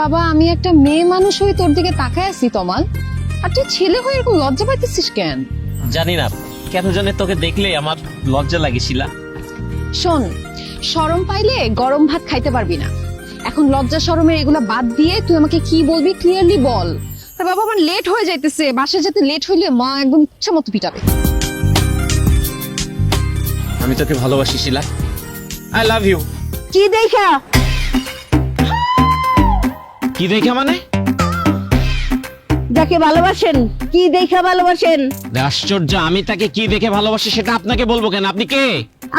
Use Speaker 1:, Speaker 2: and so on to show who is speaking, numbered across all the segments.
Speaker 1: বাবা আমি একটা মেয়ে মানুষ হয়ে তোর দিকে তাকায় আছি তমাল, আর তুই ছেলে হয়ে এরকম লজ্জা পাইতেছিস কেন?
Speaker 2: জানি না কেন জানে তোকে দেখলে আমার লজ্জা লাগেছিল।
Speaker 1: শোন, শরম পাইলে গরম ভাত খাইতে পারবি না। এখন লজ্জা শরমের এগুলা বাদ দিয়ে তুই আমাকে কি বলবি ক্লিয়ারলি বল। তা বাবা আমার লেট হয়ে যাইতেছে, বাসায় যেতে লেট হইলে মা একদম ইচ্ছা মতো পিটাবে।
Speaker 2: আমি তোকে ভালোবাসি শিলা, আই লাভ ইউ।
Speaker 3: কি দেখা?
Speaker 2: কি দেখা মানে?
Speaker 3: যাকে ভালোবাসেন কি দেখা ভালোবাসেন?
Speaker 2: আশ্চর্য, আমি তাকে কি দেখে ভালোবাসি সেটা আপনাকে বলবো কেন? আপনি কে?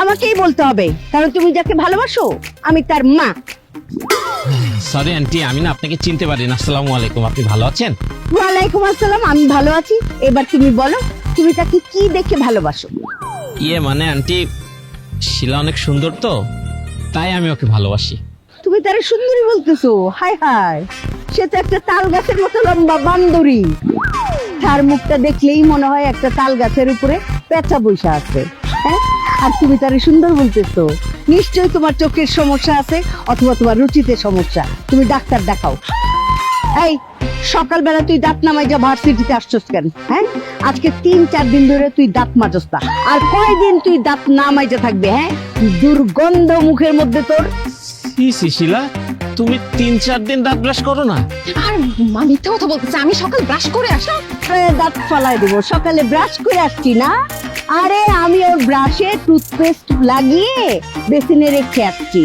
Speaker 3: আমাকেই বলতে হবে, কারণ তুমি যাকে ভালোবাসো আমি তার মা।
Speaker 2: সরি আন্টি, আমি না আপনাকে চিনতে পারি না। আসসালামু আলাইকুম, আপনি ভালো আছেন?
Speaker 3: ওয়ালাইকুম আসসালাম, আমি ভালো আছি। এবার তুমি বলো তুমি তাকে কি দেখে ভালোবাসো?
Speaker 2: ইয়ে মানে আন্টি, শিলা অনেক সুন্দর তো, তাই আমি ওকে ভালোবাসি।
Speaker 3: তুমি তার সুন্দরী বলতেছো? হায় হায়, সে তো একটা তাল গাছের মতো লম্বা বান্দরী। তার মুখটা দেখলেই মনে হয় একটা তাল গাছের উপরে পেঁচা বৈশা আছে। হ্যাঁ, আর তুমি তার সুন্দর বলতেছো? নিশ্চয়ই তোমার চোখের সমস্যা আছে, অথবা তোমার রুচিতে সমস্যা। তুমি ডাক্তার দেখাও। এই সকালবেলা তুই দাঁত নামাই যা ভার্সিটিতে আসছস কেন? হ্যাঁ, আজকে 3-4 দিন ধরে তুই দাঁত মাজস না। আর কয়দিন তুই দাঁত না মাইজা থাকবে? হ্যাঁ, দুর্গন্ধ মুখের মধ্যে তোর।
Speaker 2: সি শিলা, তুমি 3-4 দিন দাঁত ব্রাশ করো না?
Speaker 1: আর মা মিথ্যা কথা বলতেছে, আমি সকাল ব্রাশ করে আসলাম।
Speaker 3: দাঁত ফালাই দেবো, সকালে ব্রাশ করে আসছি না? আরে আমি ওর ব্রাশে টুথপেস্ট লাগিয়ে বেসিনে রেখে আসছি,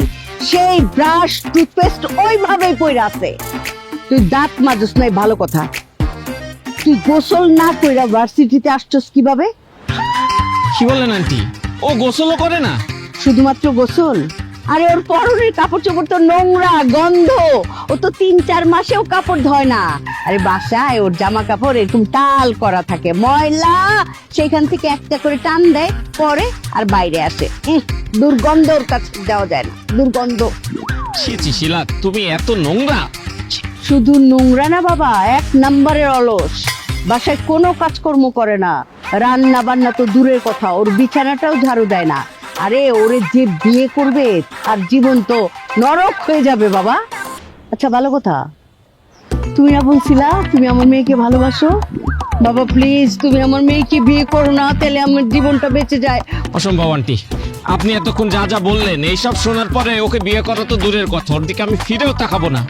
Speaker 3: সেই ব্রাশ টুথপেস্ট ওইভাবেই পড়ে আছে। তুই দাঁত মাজস নাই ভালো কথা, তুই গোসল না কইরা ভার্সিটিতে আসছস কিভাবে?
Speaker 2: কি বলেন আন্টি? ও গোসলও করে না?
Speaker 3: শুধুমাত্র গোসল? আরে ওর পরনের কাপড় চোপড় তো নোংরা, গন্ধ। ও তো 3-4 মাসেও কাপড় ধয় না। আরে বাসায় ওর জামা কাপড় এরকম টাল করা থাকে, ময়লা, সেখান থেকে একটা করে টান দেয়, পরে আর বাইরে আসে। দুর্গন্ধ, ওর কাছে যাওয়া যায় না, দুর্গন্ধ।
Speaker 2: ছি ছি শিলা, তুমি এত নোংরা।
Speaker 3: শুধু নোংরা না বাবা, 1 নম্বরের অলস। বাসায় কোনো কাজকর্ম করে না, রান্না বান্না তো দূরের কথা, ওর বিছানাটাও ঝাড়ু দেয় না। আরে ওরে যে বিয়ে করবে আর জীবন তো নরক হয়ে যাবে বাবা। আচ্ছা ভালো কথা, তুমি না বলছিলা তুমি আমার মেয়েকে ভালোবাসো? বাবা প্লিজ তুমি আমার মেয়েকে বিয়ে করো না, তাহলে আমার জীবনটা বেঁচে যায়।
Speaker 2: অসম্ভব আন্টি, আপনি এতক্ষণ যা যা বললেন এইসব শোনার পরে ওকে বিয়ে করা তো দূরের কথা, ওর দিকে আমি ফিরেও তাকাবো না।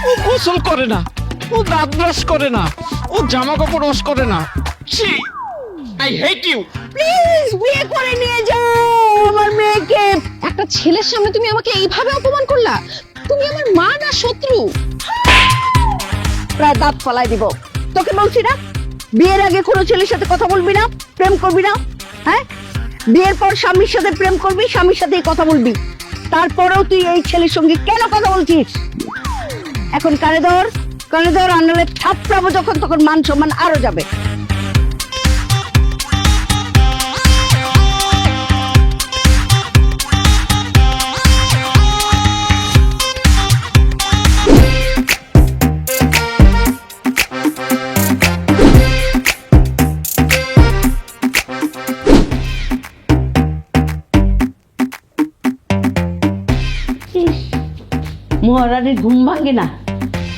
Speaker 2: ও গোসল করে না, ও দাঁত ব্রাশ করে না, ও জামা কাপড় ওয়াশ করে না। ছি, আই হেট ইউ।
Speaker 3: প্লিজ বিয়ে করে নিয়ে যাও আমার মেয়েকে।
Speaker 1: একটা ছেলের সামনে তুমি আমাকে এইভাবে অপমান করলা? তুমি আমার মা না শত্রু?
Speaker 3: প্রায় দাঁত ফলাই দিব। তোকে বলছি না বিয়ের আগে কোনো ছেলের সাথে কথা বলবি না, প্রেম করবি না? হ্যাঁ, বিয়ের পর স্বামীর সাথে প্রেম করবি, স্বামীর সাথে কথা বলবি। তারপরেও তুই এই ছেলের সঙ্গে কেন কথা বলছিস? এখন কানে ধর, কানে ধর, আনলে থাপড়াবো যখন তখন মান সম্মান আরো যাবে। মহারানীর ঘুম ভাঙে না,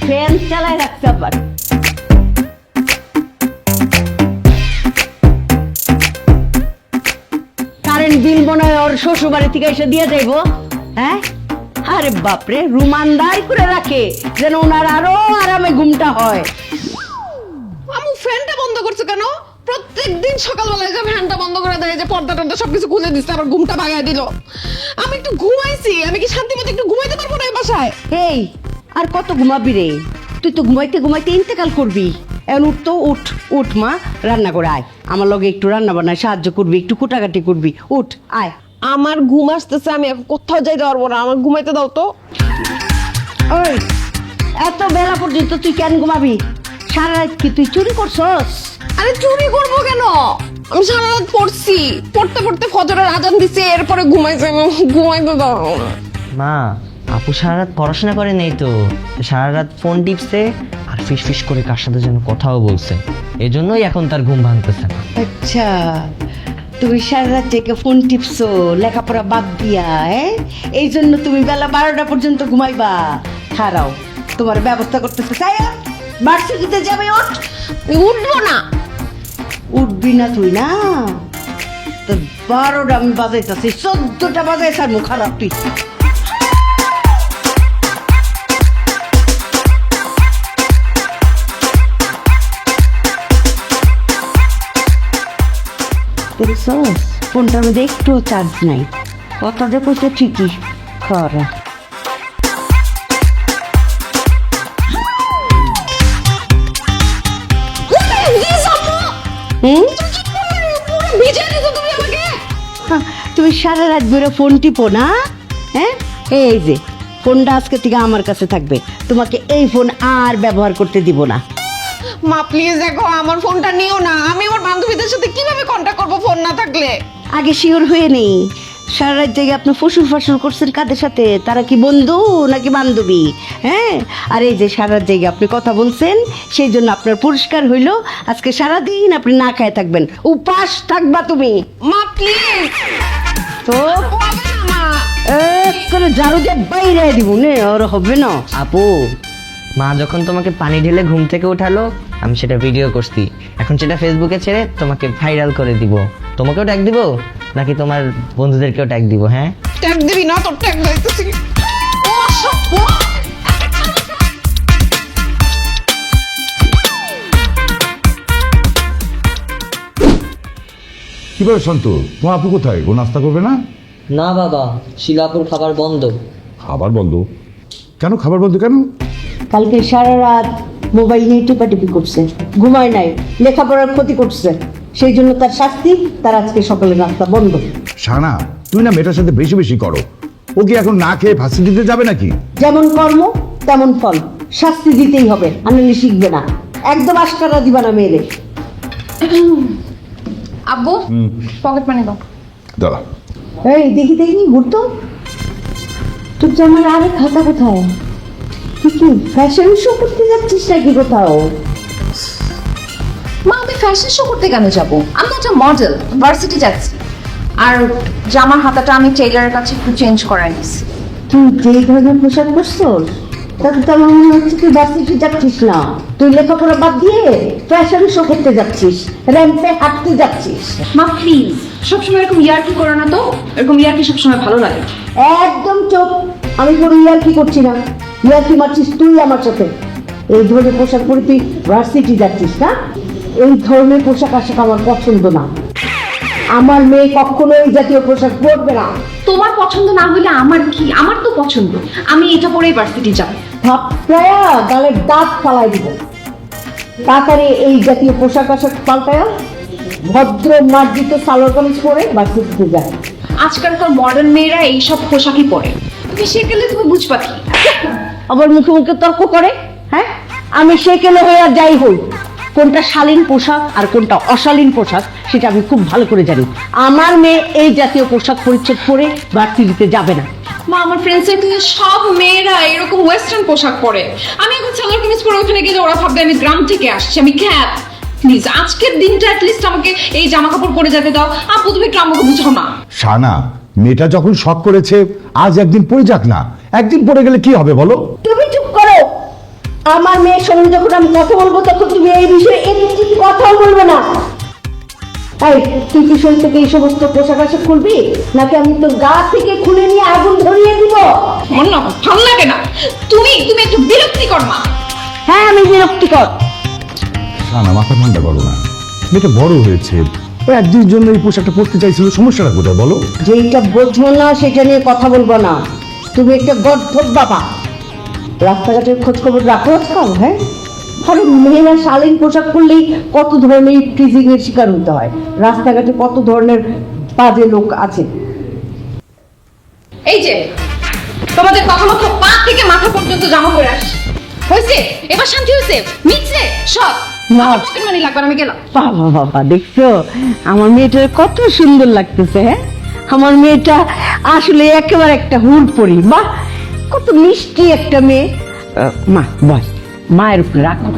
Speaker 3: ফ্যান চালায় রাখতে আবার। কারেন্ট বিল মনে হয় ওর শ্বশুর বাড়ি থেকে এসে দিয়ে যাইবো। হ্যাঁ, আরে বাপরে, রুমানদার করে রাখে যেন ওনার আরো আরামে ঘুমটা হয়।
Speaker 1: আমু ফ্যানটা বন্ধ করছো কেন? প্রত্যেকদিন সকালবেলায় যে ফ্যানটা বন্ধ করে দেয়, যে পর্দা টর্দা সবকিছু খুলে দিচ্ছে, আবার ঘুমটা ভাগায় দিল। আমি একটু ঘুমাইছি, আমি কি শান্তি মতো একটু ঘুমাইতে পারবো না এই বাসায়?
Speaker 3: এই আর কত ঘুমাবি রে? তুই তো ঘুমাইতে ঘুমাইতে ইন্তেকাল করবি। এখন উঠ তো, উঠ উঠ মা, রান্না করে আয়, আমার লগে একটু রান্না বান্নায় সাহায্য করবি, একটু কুটাকাটি করবি। উঠ আয়।
Speaker 1: আমার ঘুম আসতেছে, আমি এখন কোথাও যাইতে পারবো না, আমার ঘুমাইতে দাও তো।
Speaker 3: ওই এত বেলা পর্যন্ত তুই কেন ঘুমাবি? সারা রাত কি তুই চুরি করছস?
Speaker 1: আরে চুরি করবো কেন? আমি সারা রাত পড়ছি, পড়তে পড়তে ফজরের আজান দিছে, এরপরে ঘুমাইছে, ঘুমাইতে দাও।
Speaker 4: মা, আপু সারা রাত পড়াশোনা করে নেই তো, সারা রাত ফোন টিপছে আর ফিস ফিস করে কার সাথে যেন কথাও বলছে, এজন্যই এখন তার ঘুম ভাঙতেছে না।
Speaker 3: আচ্ছা, তুমি সারা রাত জেগে ফোন টিপছো লেখাপড়া বাদ দিয়া, হ্যাঁ? এই জন্য তুমি বেলা 12টা পর্যন্ত ঘুমাইবা? খারাও, তোমার ব্যবস্থা করতেছে। তাই ভার্সিটিতে যাবে, ওঠ।
Speaker 1: আমি উঠবো না।
Speaker 3: উঠবি না তুই? না, তোর 12টা আমি বাজাইতেছি, 14টা বাজাইছ আর মুখ খারাপ তুই। দেখছস ফোনটার মধ্যে একটু চার্জ নাই, কথা যে কইছে ঠিকই খরা। তুমি সারা রাত ধরে ফোন টিপো না? হ্যাঁ, এই যে ফোনটা আজকে থেকে আমার কাছে থাকবে, তোমাকে এই ফোন আর ব্যবহার করতে দিব না।
Speaker 1: মা প্লিজ দেখো, আমার ফোনটা নিও না। আমি আমার বান্ধবীদের সাথে কিভাবে কন্টাক্ট করবো ফোন না থাকলে?
Speaker 3: আগে শিওর হয়ে নেই, সারা রাত জায়গায় আপনি ফসুল ফাসুল করছেন কাদের সাথে? তারা কি বন্ধু নাকি বান্ধবী? হ্যাঁ, আর এই যে সারা রাত জায়গায় আপনি কথা বলছেন, সেই জন্য আপনার পুরস্কার হইল আজকে সারাদিন আপনি না খায় থাকবেন, উপাস থাকবা তুমি।
Speaker 1: মা প্লিজ।
Speaker 3: তো
Speaker 1: হবে না মা।
Speaker 3: করে ঝাড়ু দিয়ে বাইরে দিব নে, ওর হবে না।
Speaker 4: আপু, মা যখন তোমাকে পানি ঢেলে ঘুম থেকে উঠালো, আমি সেটা ভিডিও করছি। এখন সেটা ফেসবুকে ছেড়ে তোমাকে ভাইরাল করে দিব। তোমাকেও ট্যাগ দিব নাকি তোমার বন্ধুদেরকেও ট্যাগ দিব? হ্যাঁ,
Speaker 1: ট্যাগ দিবি না? তোর ট্যাগ দিতেছি। ও সব
Speaker 5: কি বলে সন্তু, তোমার আপু কোথায়? ও নাস্তা করবে না?
Speaker 4: না বাবা, শিলাপুর খাবার বন্ধ।
Speaker 5: খাবার বন্ধ কেন? খাবার বন্ধ কেন?
Speaker 3: কালকে সারা রাত মোবাইল নিয়ে টিপাটিপি করছে, ঘুমায় নাই, লেখাপড়ার ক্ষতি করছে, সেই জন্য তার শাস্তি, তার আজকে সকালে নাস্তা বন্ধ।
Speaker 5: সানা, তুমি না মেয়েটার সাথে বেশি বেশি করো। ও কি এখন না খেয়ে ফাঁসি দিতে যাবে নাকি?
Speaker 3: যেমন কর্ম তেমন ফল, শাস্তি দিতেই হবে, আনলে শিখবে না। একদম আশকারা দিবা না মেয়েরে।
Speaker 1: আব্বু পকেট মানি দাও।
Speaker 5: দাঁড়া,
Speaker 3: এই দেখি দেখি ঘুরতো তোর জামার আরে খাতা কোথায়? তুই কি ফ্যাশন শো করতে যাচ্ছিস নাকি কোথাও?
Speaker 1: মা আমি ফ্যাশন শো করতে কেন যাবো? আমি একটা মডেল, ভার্সিটি যাচ্ছি। আর জামার হাতাটা আমি টেইলারের কাছে একটু চেঞ্জ করাই নিছি।
Speaker 3: তুই যেই ধরনের পোশাক পরছস তাতে তো আমার মনে হচ্ছে তুই ভার্সিটি যাচ্ছিস না, তুই লেখাপড়া বাদ দিয়ে ফ্যাশন শো করতে যাচ্ছিস, র্যাম্পে হাঁটতে যাচ্ছিস।
Speaker 1: মা প্লিজ সবসময় এরকম ইয়ার্কি করো না তো। এরকম ইয়ার্কি সবসময় ভালো লাগে।
Speaker 3: একদম চোখ, আমি কোনো ইয়ার্কি করছি না। ইয়ার্কি মারছিস তুই আমার সাথে। এই ধরনের পোশাক পরে তুই ভার্সিটি যাচ্ছিস না? এই ধরনের পোশাক আশাক আমার পছন্দ না। আমার মেয়ে কখনো এই জাতীয় পোশাক পরবে না।
Speaker 1: তোমার পছন্দ না হলে আমার কি? আমার তো পছন্দ, আমি এটা পরেই ভার্সিটি যাব।
Speaker 3: থাপড়ায়া গালের দাঁত ফালাই দিব। তাড়াতাড়ি এই জাতীয় পোশাক আশাক পাল্টায়া ভদ্র মার্জিত সালোয়ার কামিজ পরে ভার্সিটিতে যায়।
Speaker 1: আজকালকার মডার্ন মেয়েরা এইসব পোশাকই পরে। তুমি সেকেলে তুমি বুঝবা কি?
Speaker 3: আবার মুখে মুখে তর্ক করে। হ্যাঁ, আমি সেকেলে হয়ে আর যাই হই, কোনটা শালীন পোশাক আর কোনটা অশালীন পোশাক সেটা আমি খুব ভালো করে জানি। আমার মেয়ে এই জাতীয় পোশাক পরিচ্ছদ পরে ভার্সিটিতে যাবে না।
Speaker 1: মা আমার ফ্রেন্ড সার্কেলে সব মেয়েরা এরকম ওয়েস্টার্ন পোশাক পরে। আমি এখন সালোয়ার কামিজ পরে ওখানে গেলে ওরা ভাববে আমি গ্রাম থেকে আসছি, আমি খ্যাত। প্লিজ আজকের দিনটা অ্যাটলিস্ট আমাকে এই জামা কাপড় পরে যেতে দাও। আপু তুমি একটু আমাকে বুঝাও না।
Speaker 5: সানা, মেয়েটা যখন শখ করেছে আজ একদিন পরে যাক না। একদিন পরে গেলে কি হবে বলো?
Speaker 3: তুমি চুপ করো। আমার মেয়ের সঙ্গে যখন আমি কথা বলবো তখন তুমি এই বিষয়ে একটি কথাও বলবে না। এই তুই কি শরীর থেকে এই সমস্ত পোশাক আশাক খুলবি নাকি আমি তো গা থেকে খুলে নিয়ে আগুন ধরিয়ে দিব?
Speaker 1: মন না ভালো লাগে না। তুমি তুমি একটু বিরক্তিকর মা।
Speaker 3: হ্যাঁ, আমি বিরক্তিকর।
Speaker 5: সানা, মাথা ঠান্ডা করো না। মেয়েটা বড় হয়েছে, ও একদিনের জন্য এই পোশাকটা পরতে চাইছিল, সমস্যাটা কোথায় বলো?
Speaker 3: যেইটা বোঝো না সেটা নিয়ে কথা বলবো না। তুমি একটা গর্ধব বাবা। রাস্তাঘাটের খোঁজ খবর রাখো আজকাল? হ্যাঁ, আরে মেয়েরা শালীন পোশাক পরলেই কত ধরনের টিজিং এর শিকার হতে হয়। রাস্তাঘাটে কত ধরনের বাজে লোক আছে।
Speaker 1: এই যে তোমাদের কথা মতো পা থেকে মাথা পর্যন্ত জামা পরে আসছে। হয়েছে, এবার শান্তি হয়েছে, মিটছে সব।
Speaker 3: না।
Speaker 1: পকেট মানি লাগবে না, আমি গেলাম।
Speaker 3: বাবা বাবা, দেখছো আমার মেয়েটার কত সুন্দর লাগতেছে। হ্যাঁ, আমার মেয়েটা আসলে একেবারে একটা হুড়পড়ি। বাহ, কত মিষ্টি একটা মেয়ে। মা বস, মায়ের উপরে রাখো।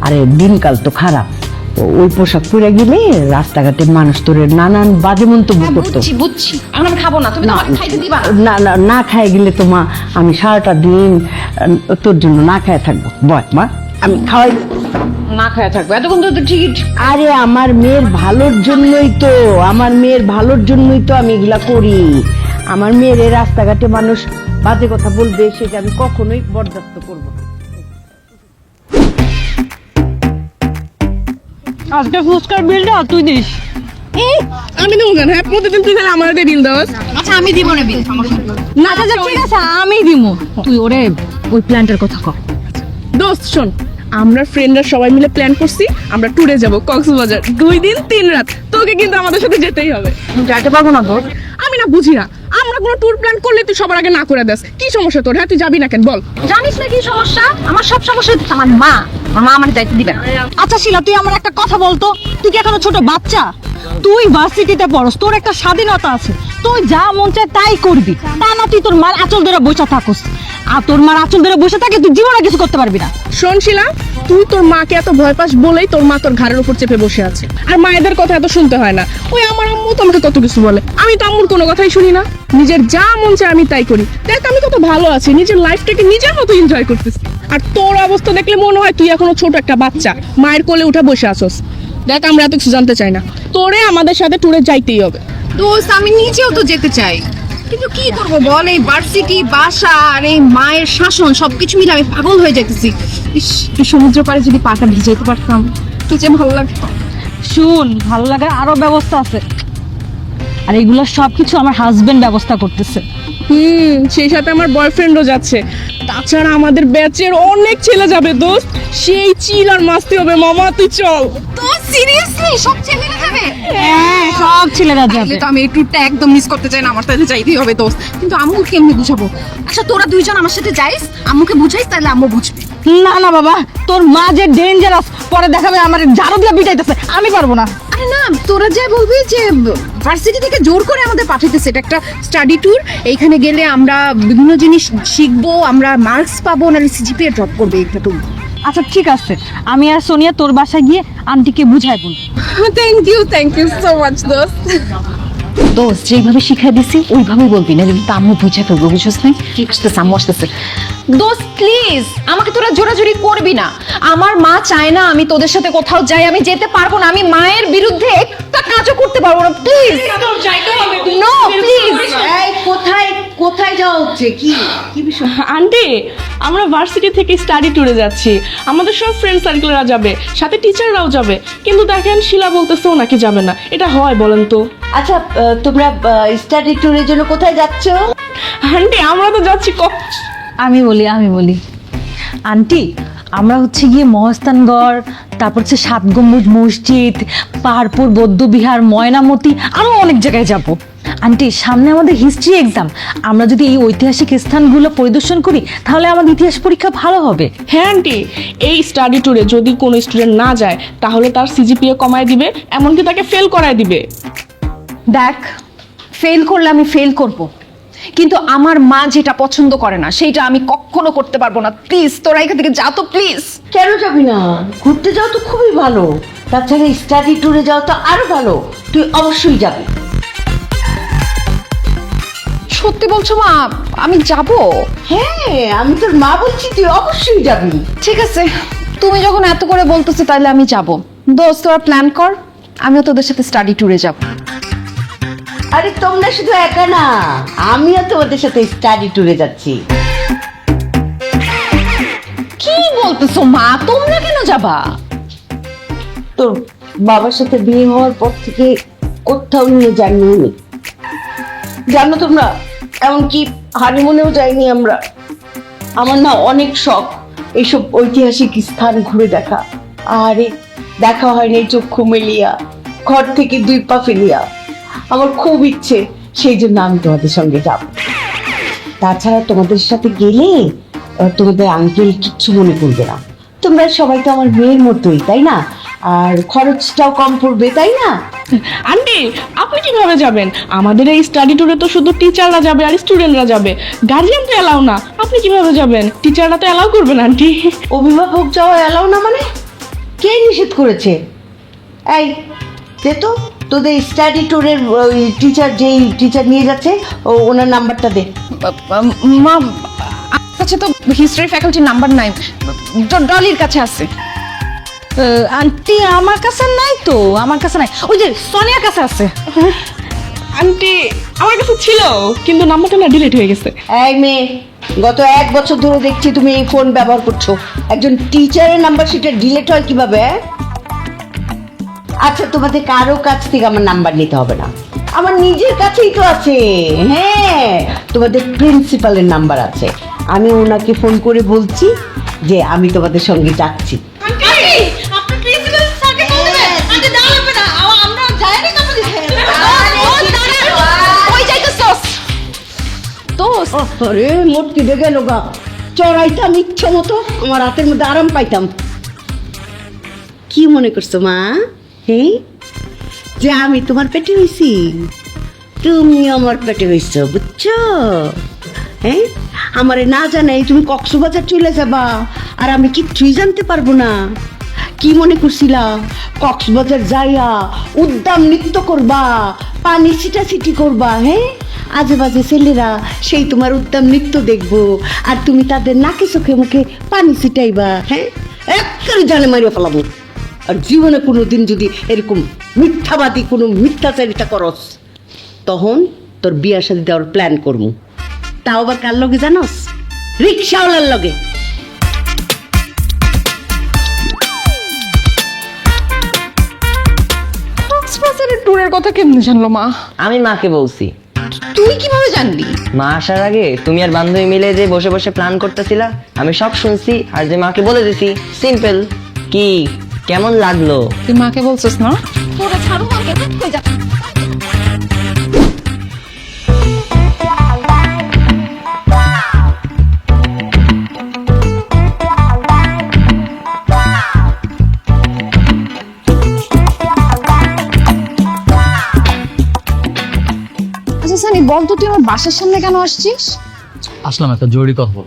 Speaker 3: আরে দিনকাল তো খারাপ, ওই পোশাক পরে গেলে রাস্তাঘাটে মানুষ তোর নানান বাজে মন্তব্য করতো।
Speaker 1: বুঝছি বুঝছি, এখন আমি খাবো না, তুমি তো আমাকে খাইতে দিবা না।
Speaker 3: না না, না খায় গেলে তো মা আমি সারাটা দিন তোর জন্য না খায় থাকবো। বল মা, আমি খাওয়াই।
Speaker 1: না খায়া থাকবে এতক্ষণ তো টিকিট।
Speaker 3: আরে আমার মেয়ের ভালোর জন্যই তো, আমার মেয়ের ভালোর জন্যই তো আমি এগুলা করি। আমার মেয়ের এই রাস্তাঘাটে মানুষ বাজে কথা বলবে, সেটা আমি কখনোই বরদাস্ত করবো না।
Speaker 6: আজকে ফুচকার বিলটা তুই দিস।
Speaker 7: আমি দেবো কেন? হ্যাঁ, প্রতিদিন তুই খালি আমার বিল দাও।
Speaker 1: আচ্ছা আমি দিব না বিল, সমস্যা নেই।
Speaker 6: না আচ্ছা ঠিক আছে আমি দিমু, তুই ওরে ওই প্ল্যানটার কথা কর।
Speaker 7: দোস্ত শোন, আমরা ফ্রেন্ডরা সবাই মিলে প্ল্যান করছি, আমরা ট্যুরে যাব কক্সবাজার 2 দিন 3 রাত। তোকে কিন্তু আমাদের সাথে যেতেই হবে।
Speaker 6: যাইতে পারবো না তোর?
Speaker 7: আমি না বুঝি না, আমরা কোনো ট্যুর প্ল্যান করলে তুই সবার আগে না করে দেস। কি সমস্যা তোর? হ্যাঁ তুই যাবি না কেন বল?
Speaker 1: জানিস না কি সমস্যা? আমার সব সমস্যা হচ্ছে আমার মা আমার দায়িত্ব দিবে না।
Speaker 6: আচ্ছা শিলা, তুই আমার একটা কথা বলতো, তুই কি এখনো ছোট বাচ্চা? তুই ভার্সিটিতে পড়স, তোর একটা স্বাধীনতা আছে, তুই যা মন চায় তাই করবি। তা না তুই তোর মার আঁচল ধরে বসে থাকস, আর তোর মার আঁচল ধরে বসে থাকে তুই জীবনে কিছু করতে পারবি না।
Speaker 7: শোন শিলা, তুই তোর মাকে এত ভয় পাস বলেই তোর মা তোর ঘাড়ের উপর চেপে বসে আছে। আর মায়েদের কথা এত শুনতে হয় না। ওই আমার আম্মু তো আমাকে কত কিছু বলে, আমি তো আম্মুর কোনো কথাই শুনি না। নিজের যা মন চায় আমি তাই করি। দেখ আমি কত ভালো আছি, নিজের লাইফটাকে নিজের মতো এনজয় করতেছি। আর তোর অবস্থা দেখলে মনে হয় তুই এখনো ছোট একটা বাচ্চা, মায়ের কোলে উঠে বসে আসোস। দেখ আমরা এত কিছু জানতে চাই না, তোরে আমাদের সাথে ট্যুরে যাইতেই হবে।
Speaker 1: দোস্ত আমি নিজেও তো যেতে চাই, কিন্তু কি করবো বল, এই ভার্সিটি, বাসা আর এই মায়ের শাসন সবকিছু মিলে আমি পাগল হয়ে যাইতেছি। ইস, এই সমুদ্র পাড়ে যদি পাটা ভিজাইতে পারতাম কি যে ভালো লাগতো।
Speaker 6: শুন, ভালো লাগার আরো ব্যবস্থা আছে, আর এগুলো সবকিছু আমার হাজবেন্ড ব্যবস্থা করতেছে।
Speaker 7: সেই সাথে আমার বয়ফ্রেন্ডও যাচ্ছে। তাছাড়া আমাদের ব্যাচের অনেক ছেলে যাবে দোস্ত, সেই চিল আর মাস্তি হবে। মামা তুই চল।
Speaker 1: তো সিরিয়াসলি সব ছেলেরা যাবে?
Speaker 6: হ্যাঁ সব ছেলেরা যাবে।
Speaker 1: তাহলে তো আমি এই ট্যুরটা একদম মিস করতে চাই না, আমার তাহলে যাইতেই হবে দোস্ত। কিন্তু আম্মুকে কেমনে বুঝাবো? আচ্ছা তোরা দুইজন আমার সাথে যাইস, আম্মুকে বুঝাইস, তাহলে আম্মু বুঝবে।
Speaker 6: না না বাবা, তোর মা যে ডেঞ্জারাস, পরে দেখাবে আমার ঝাড়ু দিয়ে পিটাইতেছে, আমি পারবো না।
Speaker 1: আরে না, তোরা যাই বলবি যে ভার্সিটি থেকে জোর করে আমাদের পাঠাইতেছে, এটা একটা স্টাডি ট্যুর। এইখানে গেলে আমরা বিভিন্ন জিনিস শিখবো, আমরা মার্কস পাবো, নাহলে সিজিপিএ ড্রপ করবে একটা ট্যুর।
Speaker 6: আচ্ছা ঠিক আছে, আমি আর সোনিয়া তোর বাসায় গিয়ে আন্টিকে বুঝাই বলবো।
Speaker 7: থ্যাংক ইউ সো মাচ দোস্ত।
Speaker 1: দোস্ত যেইভাবে শিখাই দিছি ওইভাবেই বলবি, না কিন্তু আম্মু বুঝে ফেলবো, বুঝছিস না? কি আসতেছে, আম্মু আসতেছে। দোস্ত প্লিজ আমাকে তোরা জোরাজুরি করবি না। আমার মা চায় না আমি তোদের সাথে কোথাও যাই, আমি যেতে পারবো না, আমি মায়ের বিরুদ্ধে একটা কাজও করতে পারবো না। Please no, please.
Speaker 3: এই কোথায় কোথায় যাওয়া হচ্ছে? কি কি বিষয়?
Speaker 7: আন্টি, আমরা ভার্সিটি থেকে স্টাডি ট্যুরে যাচ্ছি, আমাদের সব ফ্রেন্ড সার্কেলরা যাবে, সাথে টিচাররাও যাবে। কিন্তু দেখেন শিলা বলতেছে ও নাকি যাবে না। এটা হয় বলেন তো?
Speaker 3: আচ্ছা তোমরা স্টাডি ট্যুরের জন্য কোথায় যাচ্ছ?
Speaker 7: আন্টি আমরা তো যাচ্ছি
Speaker 6: আমি বলি আন্টি, আমরা হচ্ছে গিয়ে মহস্তানগড়, তারপর হচ্ছে 7 গম্বুজ মসজিদ, পাহাড়পুর বৌদ্ধবিহার, ময়নামতি, আরো অনেক জায়গায় যাব। আন্টি সামনে আমাদের হিস্ট্রি এক্সাম, আমরা যদি এই ঐতিহাসিক স্থানগুলো পরিদর্শন করি তাহলে আমাদের ইতিহাস পরীক্ষা ভালো হবে।
Speaker 7: হ্যাঁ আন্টি, এই স্টাডি ট্যুরে যদি কোনো স্টুডেন্ট না যায় তাহলে তার সিজিপিএ কমায় দিবে, এমনকি তাকে ফেল করায় দিবে।
Speaker 1: দেখ, ফেল করলে আমি ফেল করব, কিন্তু আমার মা যেটা পছন্দ করে না সেইটা আমি কখনো করতে পারবো না। প্লিজ তোরা এখান থেকে যা তো, প্লিজ।
Speaker 3: কেন যাবি না? ঘুরতে যাও তো খুবই ভালো, তাছাড়া স্টাডি ট্যুরে যাও তো আরো ভালো, তুই অবশ্যই যাবি।
Speaker 1: সত্যি বলছো মা? আমি যাব?
Speaker 3: হ্যাঁ আমি তোর মা বলছি, তুই অবশ্যই যাবি।
Speaker 1: ঠিক আছে, তুমি যখন এত করে বলতেছো তাহলে আমি যাব। দোস্ত তোরা প্ল্যান কর, আমিও তোদের সাথে স্টাডি ট্যুরে যাব।
Speaker 3: আরে তোমরা শুধু একা না, আমিও তোমাদের সাথে স্টাডি ট্যুরে যাচ্ছি।
Speaker 1: কি বলতেছো মা? তোমরা কেন যাবা?
Speaker 3: তোর বাবার সাথে বিয়ে হওয়ার পর থেকে কোথাও নিয়ে যাইনি, জানো তোমরা, এমনকি হানিমুনেও যাইনি আমরা। আমার না অনেক শখ এইসব ঐতিহাসিক স্থান ঘুরে দেখা, আরে দেখা হয়নি চক্ষু মেলিয়া, ঘর থেকে 2 পা ফেলিয়া। আমার খুব ইচ্ছে, সেই জন্য আমি তোমাদের সঙ্গে যাব। তাছাড়া তোমাদের সাথে গেলে তোমাদের আঙ্কেল কিচ্ছু মনে করবে না, তোমরা সবাই তো আমার মেয়ের মতোই, তাই না? আর খরচটাও কম পড়বে, তাই না?
Speaker 7: আন্টি আপনি কিভাবে যাবেন? আমাদের এই স্টাডি ট্যুরে তো শুধু টিচাররা যাবে আর স্টুডেন্টরা যাবে, গার্জিয়ান তো এলাও না। আপনি কিভাবে যাবেন? টিচাররা তো এলাও করবেন আন্টি।
Speaker 3: অভিভাবক যাওয়া এলাও না মানে? কে নিষেধ করেছে? এই দে তো তোদের স্টাডি ট্যুরের ওই যেই টিচার নিয়ে যাচ্ছে ওনার নাম্বারটা দে।
Speaker 1: মা আমার কাছে তো হিস্ট্রি ফ্যাকাল্টির নাম্বার নাই, ডলির কাছে আছে।
Speaker 6: আন্টি আমার কাছে নাই তো, আমার কাছে নাই, ওই যে সোনিয়ার কাছে আছে।
Speaker 7: আন্টি আমার কাছে ছিল, কিন্তু নাম্বারটা না ডিলিট হয়ে গেছে।
Speaker 3: এই মেয়ে, গত 1 বছর ধরে দেখছি তুমি এই ফোন ব্যবহার করছো, একজন টিচারের নাম্বার সেটা ডিলিট হয় কিভাবে? আচ্ছা, তোমাদের কারো কাছ থেকে আমার নাম্বার নিতে হবে না, আমার নিজের কাছেই তো আছে। হ্যাঁ, তোমাদের প্রিন্সিপালের নাম্বার আছে, আমি ওনাকে ফোন করে বলছি যে আমি তোমাদের সঙ্গে যাচ্ছি। আরে মোটকি দেখে গেল গা, চড়াইতাম ইচ্ছা মতো, আমার রাতের মধ্যে আরাম পাইতাম। কি মনে করছো মা? হ্যাঁ, যে আমি তোমার পেটে হয়েছি, তুমি আমার পেটে হয়েছ, বুঝছো? হ্যাঁ, আমারে না জানাই তুমি কক্সবাজার চলে যাবা আর আমি কিচ্ছুই জানতে পারবো না। কি মনে করছিলা কক্সবাজার যাইয়া উদ্দাম নৃত্য করবা, পানি ছিটাছিটি করবা? হ্যাঁ, আজে বাজে ছেলেরা সেই তোমার উদ্দাম নৃত্য দেখবো আর তুমি তাদের নাকে চোখে মুখে পানি ছিটাইবা। হ্যাঁ, একেবারে জানে মারিয়া ফেলাবো। আর জীবনে কোনোদিন যদি এরকম মিথ্যাবাদী কোনো মিথ্যাচারিতা করস, তখন তোর বিয়া শাদী দেওয়ার প্ল্যান করবো। তাও আবার কার লগে জানোস? রিক্সাওয়ালার লগে।
Speaker 1: কক্সবাজারের ট্যুরের কথা কেমনে জানলো মা?
Speaker 4: আমি মাকে বলছি।
Speaker 1: তুই কিভাবে জানলি?
Speaker 4: মা আসার আগে তুমি আর বান্ধবী মিলে যে বসে বসে প্ল্যান করতেছিলা, আমি সব শুনছি আর যে মাকে বলে দিছি। সিম্পল। কি কেমন লাগলো?
Speaker 1: তুই মাকে বলছিস না? তোরা ছাড়ু মাকে, কই যা। আচ্ছা সানি, বল তো তুই আমার বাসার সামনে কেন আসছিস?
Speaker 8: আসলাম একটা জরুরি কথা বল।